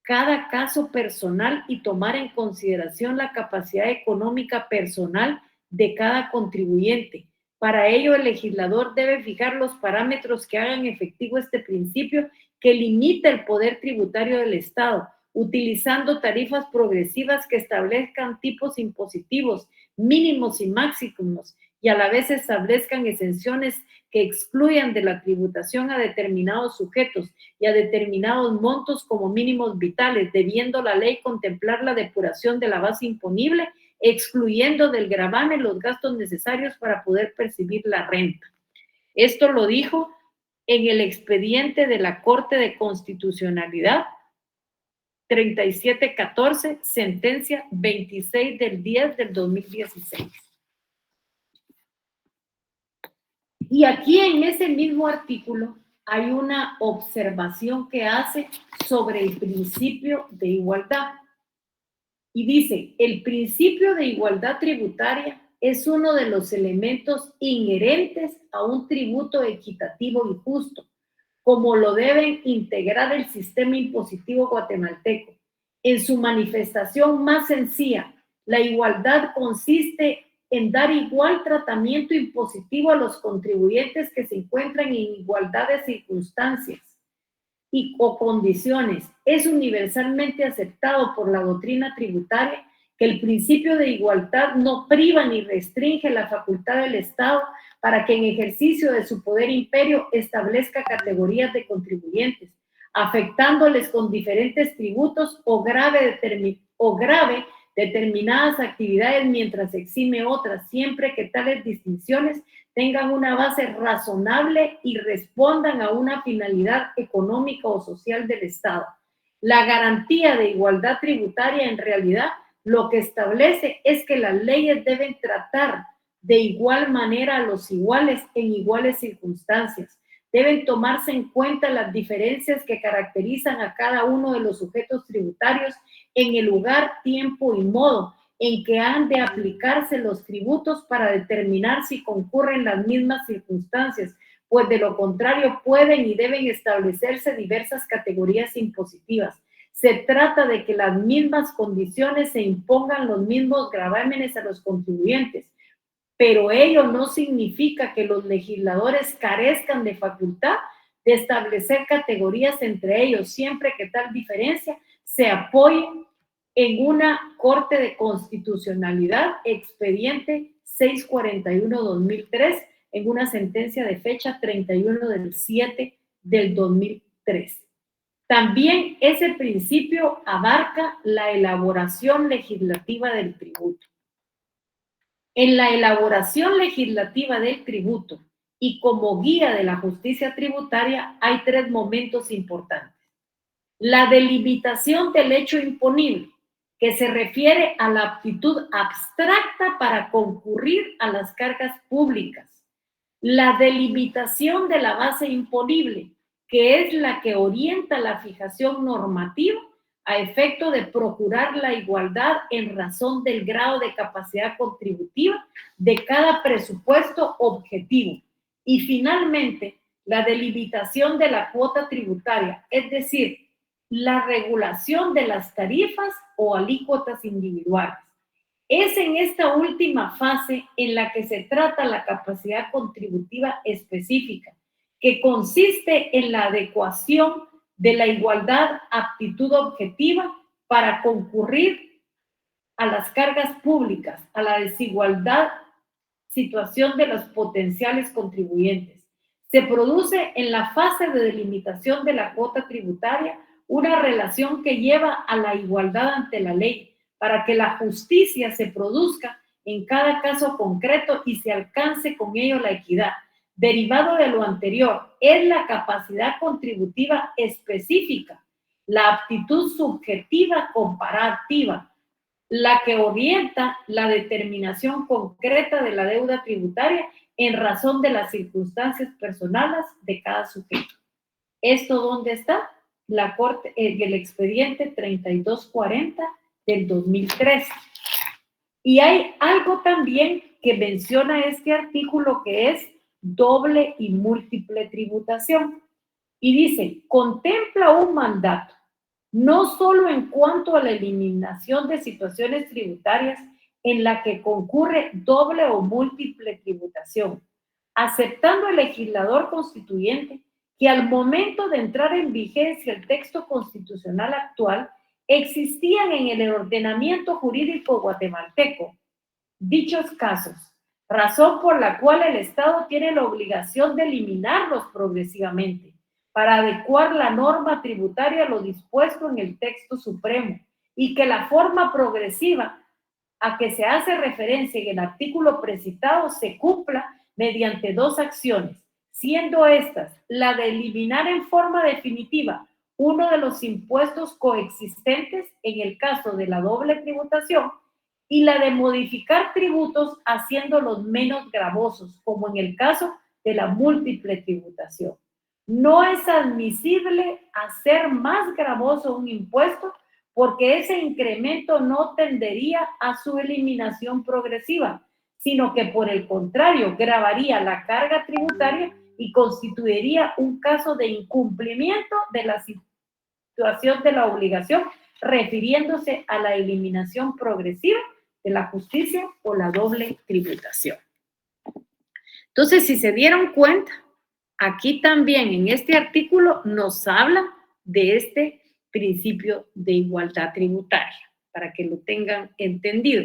cada caso personal y tomar en consideración la capacidad económica personal de cada contribuyente. Para ello, el legislador debe fijar los parámetros que hagan efectivo este principio que limita el poder tributario del Estado, utilizando tarifas progresivas que establezcan tipos impositivos mínimos y máximos y a la vez establezcan exenciones que excluyan de la tributación a determinados sujetos y a determinados montos como mínimos vitales, debiendo la ley contemplar la depuración de la base imponible, excluyendo del gravamen los gastos necesarios para poder percibir la renta. Esto lo dijo en el expediente de la Corte de Constitucionalidad 3714, sentencia 26/10/2016. Y aquí en ese mismo artículo hay una observación que hace sobre el principio de igualdad. Y dice, el principio de igualdad tributaria es uno de los elementos inherentes a un tributo equitativo y justo, como lo deben integrar el sistema impositivo guatemalteco. En su manifestación más sencilla, la igualdad consiste en dar igual tratamiento impositivo a los contribuyentes que se encuentran en igualdad de circunstancias o condiciones. Es universalmente aceptado por la doctrina tributaria que el principio de igualdad no priva ni restringe la facultad del Estado para que en ejercicio de su poder imperio establezca categorías de contribuyentes, afectándoles con diferentes tributos o grave determinadas actividades mientras exime otras, siempre que tales distinciones tengan una base razonable y respondan a una finalidad económica o social del Estado. La garantía de igualdad tributaria en realidad lo que establece es que las leyes deben tratar de igual manera a los iguales en iguales circunstancias. Deben tomarse en cuenta las diferencias que caracterizan a cada uno de los sujetos tributarios en el lugar, tiempo y modo en que han de aplicarse los tributos para determinar si concurren las mismas circunstancias, pues de lo contrario pueden y deben establecerse diversas categorías impositivas. Se trata de que las mismas condiciones se impongan los mismos gravámenes a los contribuyentes, pero ello no significa que los legisladores carezcan de facultad de establecer categorías entre ellos, siempre que tal diferencia se apoye en una Corte de Constitucionalidad, expediente 641/2003, en una sentencia de fecha 31/7/2003. También ese principio abarca la elaboración legislativa del tributo. En la elaboración legislativa del tributo y como guía de la justicia tributaria hay tres momentos importantes. La delimitación del hecho imponible, que se refiere a la aptitud abstracta para concurrir a las cargas públicas. La delimitación de la base imponible, que es la que orienta la fijación normativa a efecto de procurar la igualdad en razón del grado de capacidad contributiva de cada presupuesto objetivo. Y finalmente, la delimitación de la cuota tributaria, es decir, la regulación de las tarifas o alícuotas individuales. Es en esta última fase en la que se trata la capacidad contributiva específica, que consiste en la adecuación de la igualdad aptitud objetiva para concurrir a las cargas públicas, a la desigualdad situación de los potenciales contribuyentes. Se produce en la fase de delimitación de la cuota tributaria una relación que lleva a la igualdad ante la ley, para que la justicia se produzca en cada caso concreto y se alcance con ello la equidad. Derivado de lo anterior, es la capacidad contributiva específica, la aptitud subjetiva comparativa, la que orienta la determinación concreta de la deuda tributaria en razón de las circunstancias personales de cada sujeto. ¿Esto dónde está? La Corte, el expediente 3240 del 2013. Y hay algo también que menciona este artículo que es doble y múltiple tributación. Y dice, contempla un mandato, no solo en cuanto a la eliminación de situaciones tributarias en la que concurre doble o múltiple tributación, aceptando el legislador constituyente que al momento de entrar en vigencia el texto constitucional actual, existían en el ordenamiento jurídico guatemalteco dichos casos, razón por la cual el Estado tiene la obligación de eliminarlos progresivamente para adecuar la norma tributaria a lo dispuesto en el texto supremo y que la forma progresiva a que se hace referencia en el artículo precitado se cumpla mediante dos acciones, siendo estas la de eliminar en forma definitiva uno de los impuestos coexistentes en el caso de la doble tributación y la de modificar tributos haciéndolos menos gravosos, como en el caso de la múltiple tributación. No es admisible hacer más gravoso un impuesto porque ese incremento no tendería a su eliminación progresiva, sino que por el contrario gravaría la carga tributaria y constituiría un caso de incumplimiento de la situación de la obligación, refiriéndose a la eliminación progresiva de la justicia o la doble tributación. Entonces, si se dieron cuenta, aquí también en este artículo nos habla de este principio de igualdad tributaria, para que lo tengan entendido.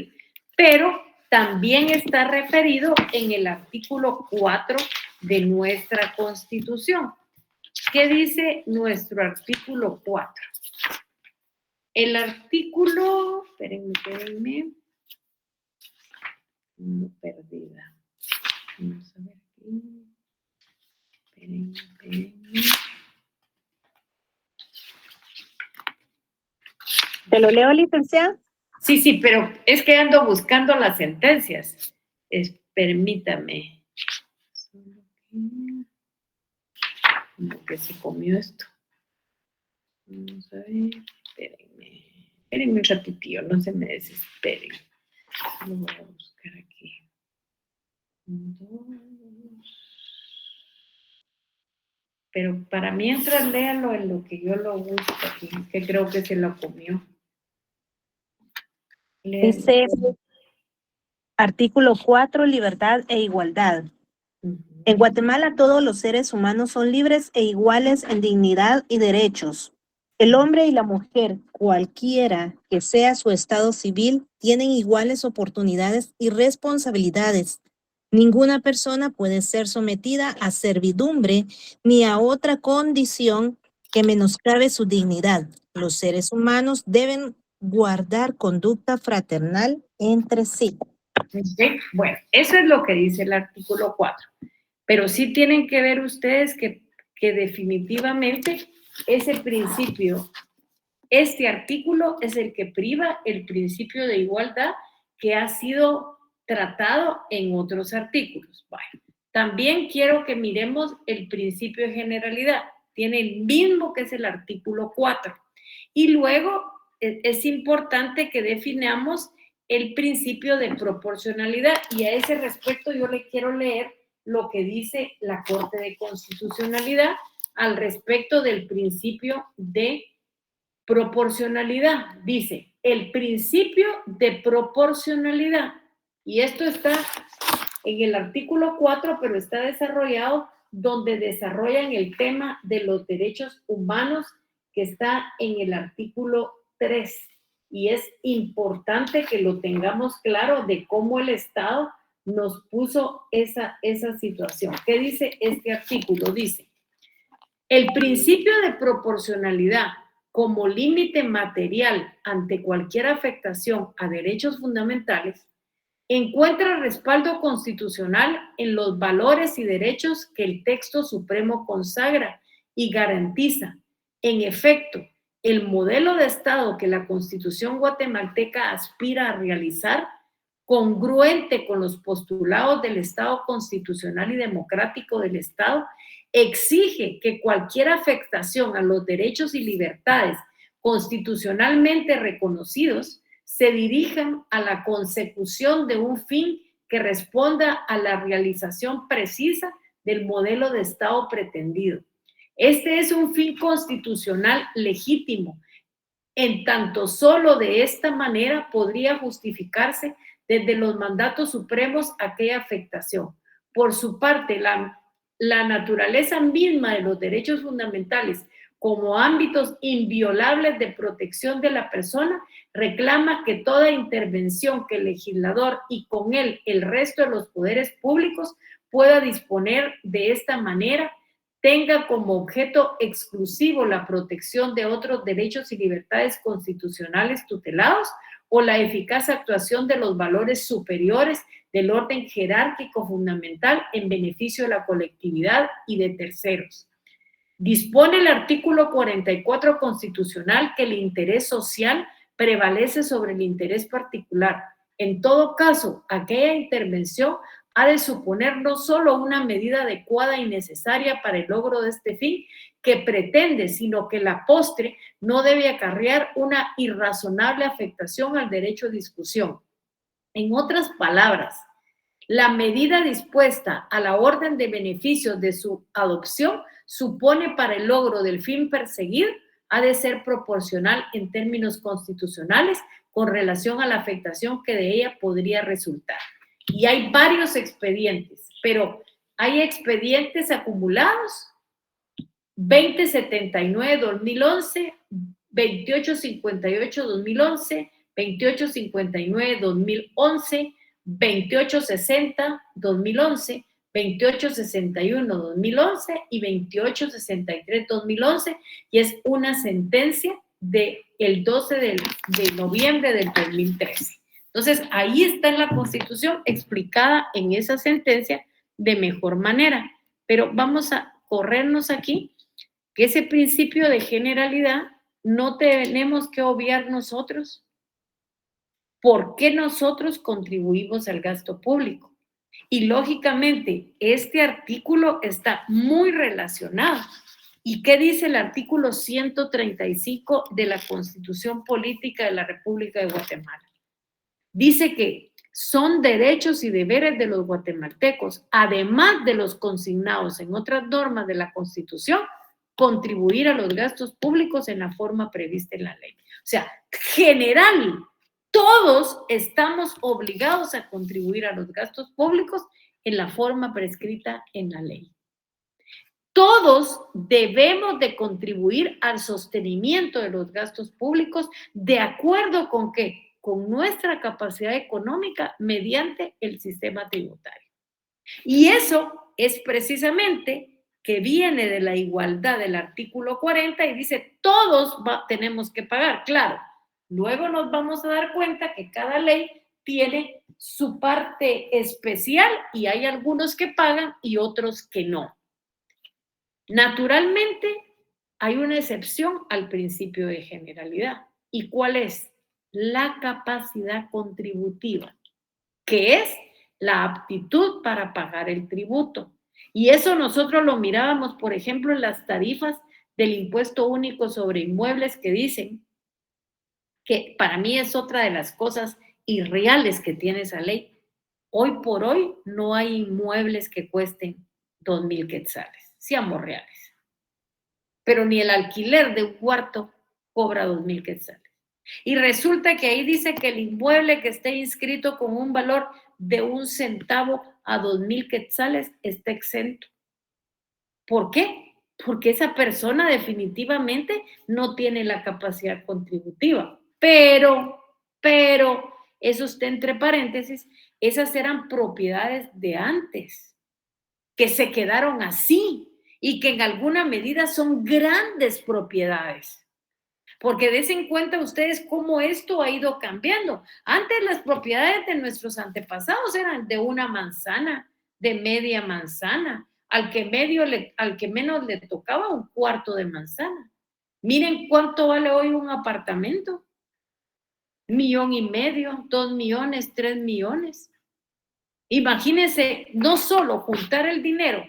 Pero también está referido en el artículo 4 de nuestra Constitución. ¿Qué dice nuestro artículo 4? El artículo, espérenme, no perdida. Vamos a ver aquí. Espérenme. ¿Te lo leo, licenciada? Sí, pero es que ando buscando las sentencias. Permítame. Como que se comió esto. Vamos a ver. Espérenme un ratito, no se me desesperen. Lo voy a buscar aquí. 2. Pero para mientras léalo en lo que yo lo busco aquí, que creo que se lo comió. Léalo. Dice artículo 4, libertad e igualdad. En Guatemala todos los seres humanos son libres e iguales en dignidad y derechos. El hombre y la mujer, cualquiera que sea su estado civil, tienen iguales oportunidades y responsabilidades. Ninguna persona puede ser sometida a servidumbre ni a otra condición que menoscabe su dignidad. Los seres humanos deben guardar conducta fraternal entre sí. ¿Sí? Bueno, eso es lo que dice el artículo 4. Pero sí tienen que ver ustedes que definitivamente ese principio este artículo es el que priva el principio de igualdad que ha sido tratado en otros artículos. Bueno, también quiero que miremos el principio de generalidad. Tiene el mismo que es el artículo 4. Y luego es importante que definamos el principio de proporcionalidad. Y a ese respecto yo le quiero leer lo que dice la Corte de Constitucionalidad al respecto del principio de proporcionalidad. Dice, el principio de proporcionalidad, y esto está en el artículo 4, pero está desarrollado donde desarrollan el tema de los derechos humanos, que está en el artículo 3. Y es importante que lo tengamos claro de cómo el Estado nos puso esa situación. ¿Qué dice este artículo? Dice, el principio de proporcionalidad como límite material ante cualquier afectación a derechos fundamentales encuentra respaldo constitucional en los valores y derechos que el texto supremo consagra y garantiza. En efecto, el modelo de Estado que la Constitución guatemalteca aspira a realizar, congruente con los postulados del Estado constitucional y democrático del Estado, exige que cualquier afectación a los derechos y libertades constitucionalmente reconocidos se dirijan a la consecución de un fin que responda a la realización precisa del modelo de Estado pretendido. Este es un fin constitucional legítimo, en tanto solo de esta manera podría justificarse desde los mandatos supremos aquella afectación. Por su parte, la naturaleza misma de los derechos fundamentales como ámbitos inviolables de protección de la persona, reclama que toda intervención que el legislador y con él el resto de los poderes públicos pueda disponer de esta manera tenga como objeto exclusivo la protección de otros derechos y libertades constitucionales tutelados o la eficaz actuación de los valores superiores del orden jerárquico fundamental en beneficio de la colectividad y de terceros. Dispone el artículo 44 constitucional que el interés social prevalece sobre el interés particular. En todo caso, aquella intervención ha de suponer no solo una medida adecuada y necesaria para el logro de este fin que pretende, sino que la postre no debe acarrear una irrazonable afectación al derecho de discusión. En otras palabras, la medida dispuesta a la orden de beneficios de su adopción supone para el logro del fin perseguido ha de ser proporcional en términos constitucionales con relación a la afectación que de ella podría resultar. Y hay varios expedientes, pero hay expedientes acumulados 2079-2011, 2858-2011, 2859-2011, 2860-2011, 2861-2011 y 2863-2011, y es una sentencia del 12 de noviembre del 2013. Entonces, ahí está en la Constitución explicada en esa sentencia de mejor manera. Pero vamos a corrernos aquí que ese principio de generalidad no tenemos que obviar nosotros. ¿Por qué nosotros contribuimos al gasto público? Y lógicamente, este artículo está muy relacionado. ¿Y qué dice el artículo 135 de la Constitución Política de la República de Guatemala? Dice que son derechos y deberes de los guatemaltecos, además de los consignados en otras normas de la Constitución, contribuir a los gastos públicos en la forma prevista en la ley. O sea, general, todos estamos obligados a contribuir a los gastos públicos en la forma prescrita en la ley. Todos debemos de contribuir al sostenimiento de los gastos públicos de acuerdo con ¿qué? Con nuestra capacidad económica mediante el sistema tributario. Y eso es precisamente que viene de la igualdad del artículo 40 y dice todos tenemos que pagar, claro. Luego nos vamos a dar cuenta que cada ley tiene su parte especial y hay algunos que pagan y otros que no. Naturalmente, hay una excepción al principio de generalidad. ¿Y cuál es? La capacidad contributiva, que es la aptitud para pagar el tributo. Y eso nosotros lo mirábamos, por ejemplo, en las tarifas del impuesto único sobre inmuebles que dicen que para mí es otra de las cosas irreales que tiene esa ley. Hoy por hoy no hay inmuebles que cuesten 2,000 quetzales, seamos reales. Pero ni el alquiler de un cuarto cobra 2,000 quetzales. Y resulta que ahí dice que el inmueble que esté inscrito con un valor de 1 centavo a 2,000 quetzales está exento. ¿Por qué? Porque esa persona definitivamente no tiene la capacidad contributiva. Pero, eso está entre paréntesis, esas eran propiedades de antes, que se quedaron así y que en alguna medida son grandes propiedades. Porque desen cuenta ustedes cómo esto ha ido cambiando. Antes las propiedades de nuestros antepasados eran de una manzana, de media manzana, al que menos le tocaba un cuarto de manzana. Miren cuánto vale hoy un apartamento. 1,5 millones, 2 millones, 3 millones. Imagínense, no solo juntar el dinero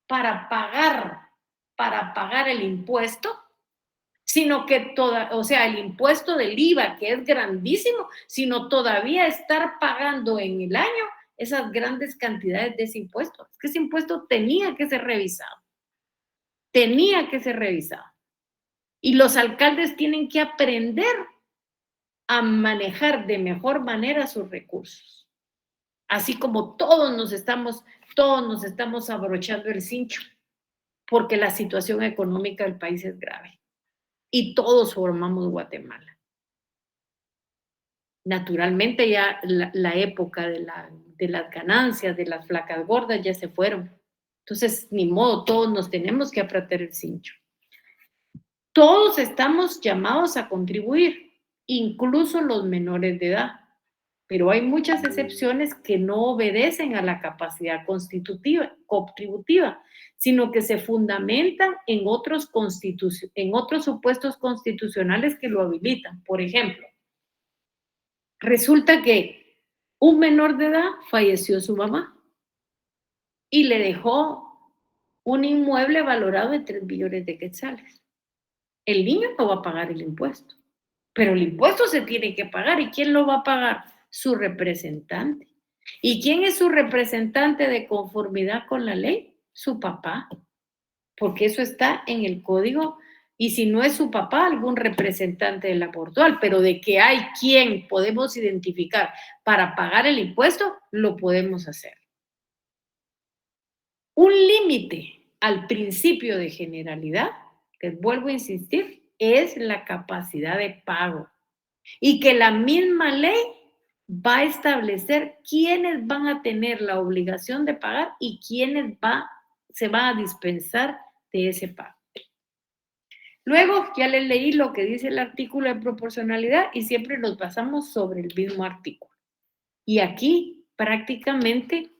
para pagar el impuesto, sino que el impuesto del IVA, que es grandísimo, sino todavía estar pagando en el año esas grandes cantidades de ese impuesto. Es que ese impuesto tenía que ser revisado. Y los alcaldes tienen que aprender a manejar de mejor manera sus recursos. Así como todos nos estamos abrochando el cincho, porque la situación económica del país es grave. Y todos formamos Guatemala. Naturalmente ya la época de las ganancias, de las flacas gordas ya se fueron. Entonces, ni modo, todos nos tenemos que apretar el cincho. Todos estamos llamados a contribuir, incluso los menores de edad. Pero hay muchas excepciones que no obedecen a la capacidad contributiva, sino que se fundamentan en otros supuestos constitucionales que lo habilitan. Por ejemplo, resulta que un menor de edad falleció su mamá y le dejó un inmueble valorado en 3 millones de quetzales. El niño no va a pagar el impuesto, pero el impuesto se tiene que pagar. ¿Y quién lo va a pagar? Su representante. ¿Y quién es su representante de conformidad con la ley? Su papá, porque eso está en el código, y si no es su papá, algún representante de la portual, pero de que hay quien podemos identificar para pagar el impuesto, lo podemos hacer. Un límite al principio de generalidad, que vuelvo a insistir, es la capacidad de pago, y que la misma ley va a establecer quiénes van a tener la obligación de pagar y quiénes se va a dispensar de ese pago. Luego ya les leí lo que dice el artículo de proporcionalidad y siempre nos basamos sobre el mismo artículo. Y aquí prácticamente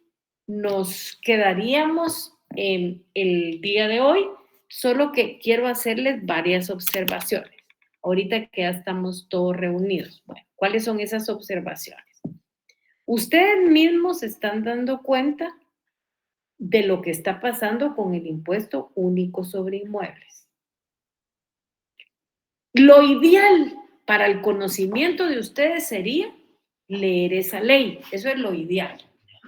nos quedaríamos el día de hoy, solo que quiero hacerles varias observaciones. Ahorita que ya estamos todos reunidos. Bueno, ¿cuáles son esas observaciones? Ustedes mismos se están dando cuenta de lo que está pasando con el impuesto único sobre inmuebles. Lo ideal para el conocimiento de ustedes sería leer esa ley. Eso es lo ideal.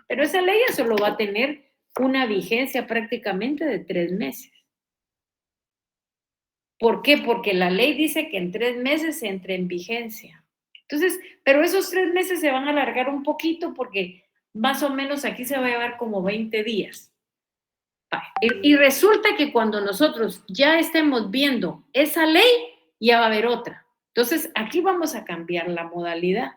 Pero esa ley solo va a tener una vigencia prácticamente de 3 meses. ¿Por qué? Porque la ley dice que en 3 meses se entra en vigencia. Entonces, pero esos 3 meses se van a alargar un poquito porque más o menos aquí se va a llevar como 20 días. Y resulta que cuando nosotros ya estemos viendo esa ley, ya va a haber otra. Entonces, aquí vamos a cambiar la modalidad.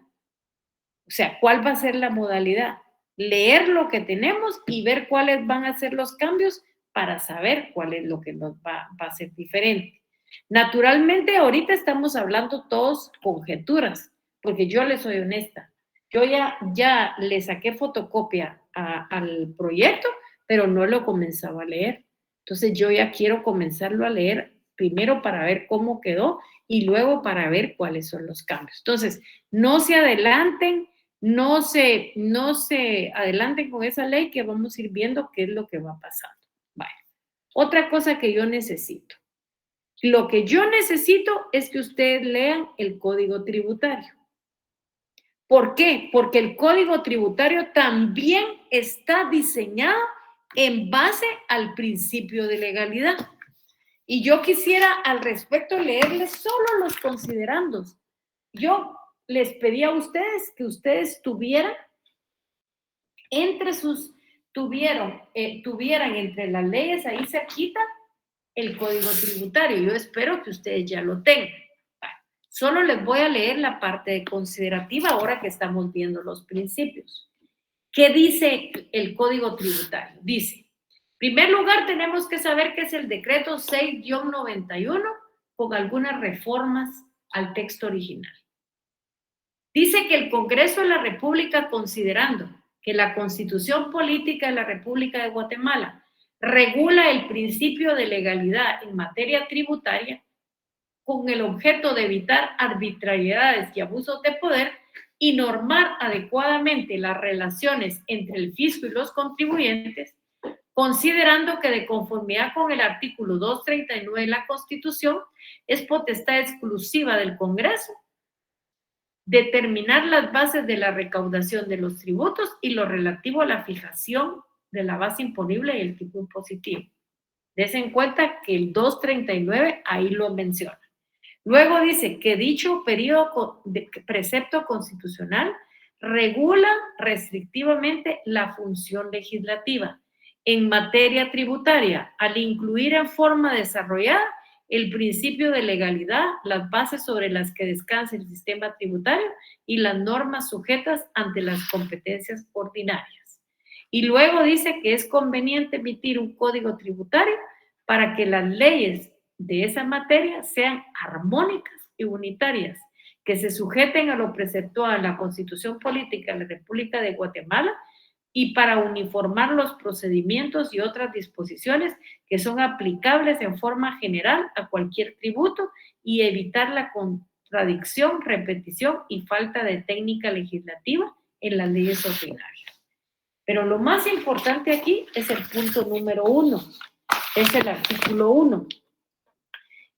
O sea, ¿cuál va a ser la modalidad? Leer lo que tenemos y ver cuáles van a ser los cambios para saber cuál es lo que nos va a ser diferente. Naturalmente, ahorita estamos hablando todos conjeturas, porque yo les soy honesta. Yo ya le saqué fotocopia al proyecto, pero no lo comenzaba a leer. Entonces, yo ya quiero comenzarlo a leer, primero para ver cómo quedó y luego para ver cuáles son los cambios. Entonces, no se adelanten, no se adelanten con esa ley, que vamos a ir viendo qué es lo que va pasando. Vale. Otra cosa que yo necesito. Lo que yo necesito es que ustedes lean el Código Tributario. ¿Por qué? Porque el Código Tributario también está diseñado en base al principio de legalidad. Y yo quisiera al respecto leerles solo los considerandos. Yo les pedí a ustedes que ustedes tuvieran entre las leyes ahí cerquita el Código Tributario. Yo espero que ustedes ya lo tengan. Solo les voy a leer la parte de considerativa ahora que estamos viendo los principios. ¿Qué dice el Código Tributario? Dice, en primer lugar, tenemos que saber qué es el decreto 6-91 con algunas reformas al texto original. Dice que el Congreso de la República, considerando que la Constitución Política de la República de Guatemala regula el principio de legalidad en materia tributaria con el objeto de evitar arbitrariedades y abusos de poder y normar adecuadamente las relaciones entre el fisco y los contribuyentes, considerando que de conformidad con el artículo 239 de la Constitución es potestad exclusiva del Congreso determinar las bases de la recaudación de los tributos y lo relativo a la fijación de la base imponible y el tipo impositivo. Des en cuenta que el 239 ahí lo menciona. Luego dice que dicho periodo de precepto constitucional regula restrictivamente la función legislativa en materia tributaria al incluir en forma desarrollada el principio de legalidad, las bases sobre las que descansa el sistema tributario y las normas sujetas ante las competencias ordinarias. Y luego dice que es conveniente emitir un código tributario para que las leyes de esa materia sean armónicas y unitarias, que se sujeten a lo preceptuado en la Constitución Política de la República de Guatemala y para uniformar los procedimientos y otras disposiciones que son aplicables en forma general a cualquier tributo y evitar la contradicción, repetición y falta de técnica legislativa en las leyes ordinarias. Pero lo más importante aquí es el punto número 1, es el artículo 1,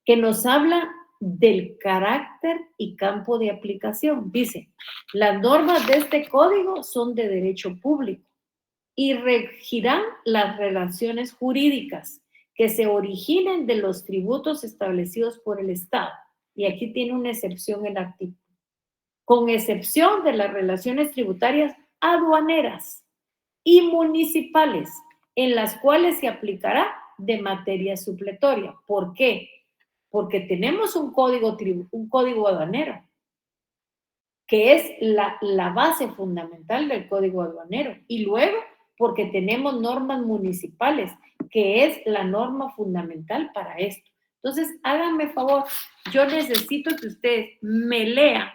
que nos habla del carácter y campo de aplicación. Dice, las normas de este código son de derecho público y regirán las relaciones jurídicas que se originen de los tributos establecidos por el Estado. Y aquí tiene una excepción el artículo. Con excepción de las relaciones tributarias aduaneras y municipales, en las cuales se aplicará de materia supletoria. ¿Por qué? Porque tenemos un código aduanero, que es la base fundamental del código aduanero. Y luego, porque tenemos normas municipales, que es la norma fundamental para esto. Entonces, háganme favor, yo necesito que ustedes me lean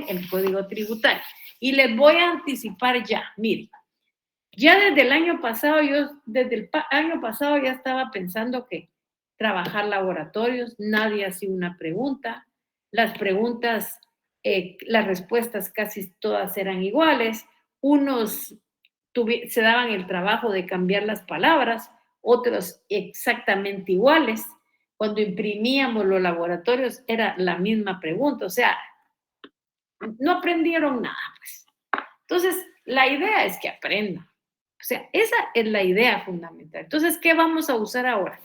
el código tributario. Y les voy a anticipar ya, miren. Ya desde el año pasado, ya estaba pensando que trabajar laboratorios, nadie hacía una pregunta, las preguntas, las respuestas casi todas eran iguales, unos se daban el trabajo de cambiar las palabras, otros exactamente iguales. Cuando imprimíamos los laboratorios era la misma pregunta, o sea, no aprendieron nada, pues. Entonces, la idea es que aprendan. O sea, esa es la idea fundamental. Entonces, ¿qué vamos a usar ahora?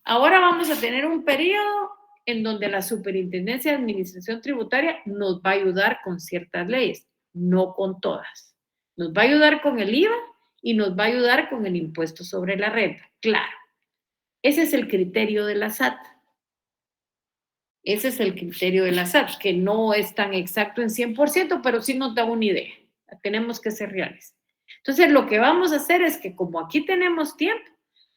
Ahora vamos a tener un periodo en donde la Superintendencia de Administración Tributaria nos va a ayudar con ciertas leyes, no con todas. Nos va a ayudar con el IVA y nos va a ayudar con el impuesto sobre la renta. Claro, ese es el criterio de la SAT. Ese es el criterio de la SAT, que no es tan exacto en 100%, pero sí nos da una idea. Tenemos que ser reales. Entonces, lo que vamos a hacer es que como aquí tenemos tiempo,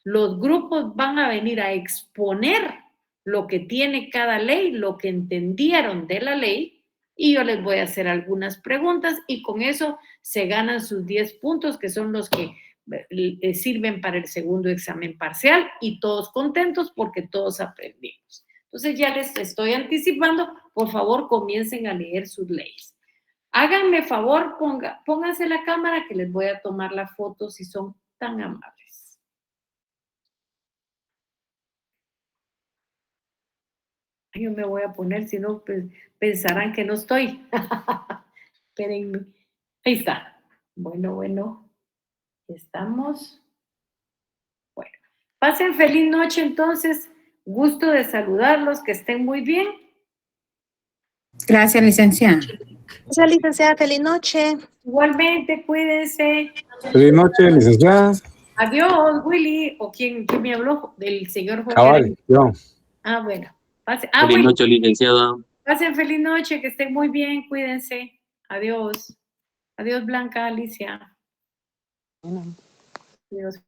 los grupos van a venir a exponer lo que tiene cada ley, lo que entendieron de la ley, y yo les voy a hacer algunas preguntas y con eso se ganan sus 10 puntos, que son los que sirven para el segundo examen parcial y todos contentos porque todos aprendimos. Entonces ya les estoy anticipando, por favor comiencen a leer sus leyes. Háganme favor, pónganse la cámara que les voy a tomar la foto si son tan amables. Yo me voy a poner, si no, pues, pensarán que no estoy. Espérenme. Ahí está. Bueno. Estamos. Bueno. Pasen feliz noche entonces. Gusto de saludarlos. Que estén muy bien. Gracias, licenciada. Gracias, licenciada. Feliz noche. Igualmente, cuídense. Feliz noche, licenciada. Adiós, Willy. ¿O quién me habló? Del señor Jorge. Cabal, yo. Bueno. Feliz noche, licenciada. Pasen feliz noche, que estén muy bien, cuídense. Adiós. Adiós, Blanca, Alicia. Adiós.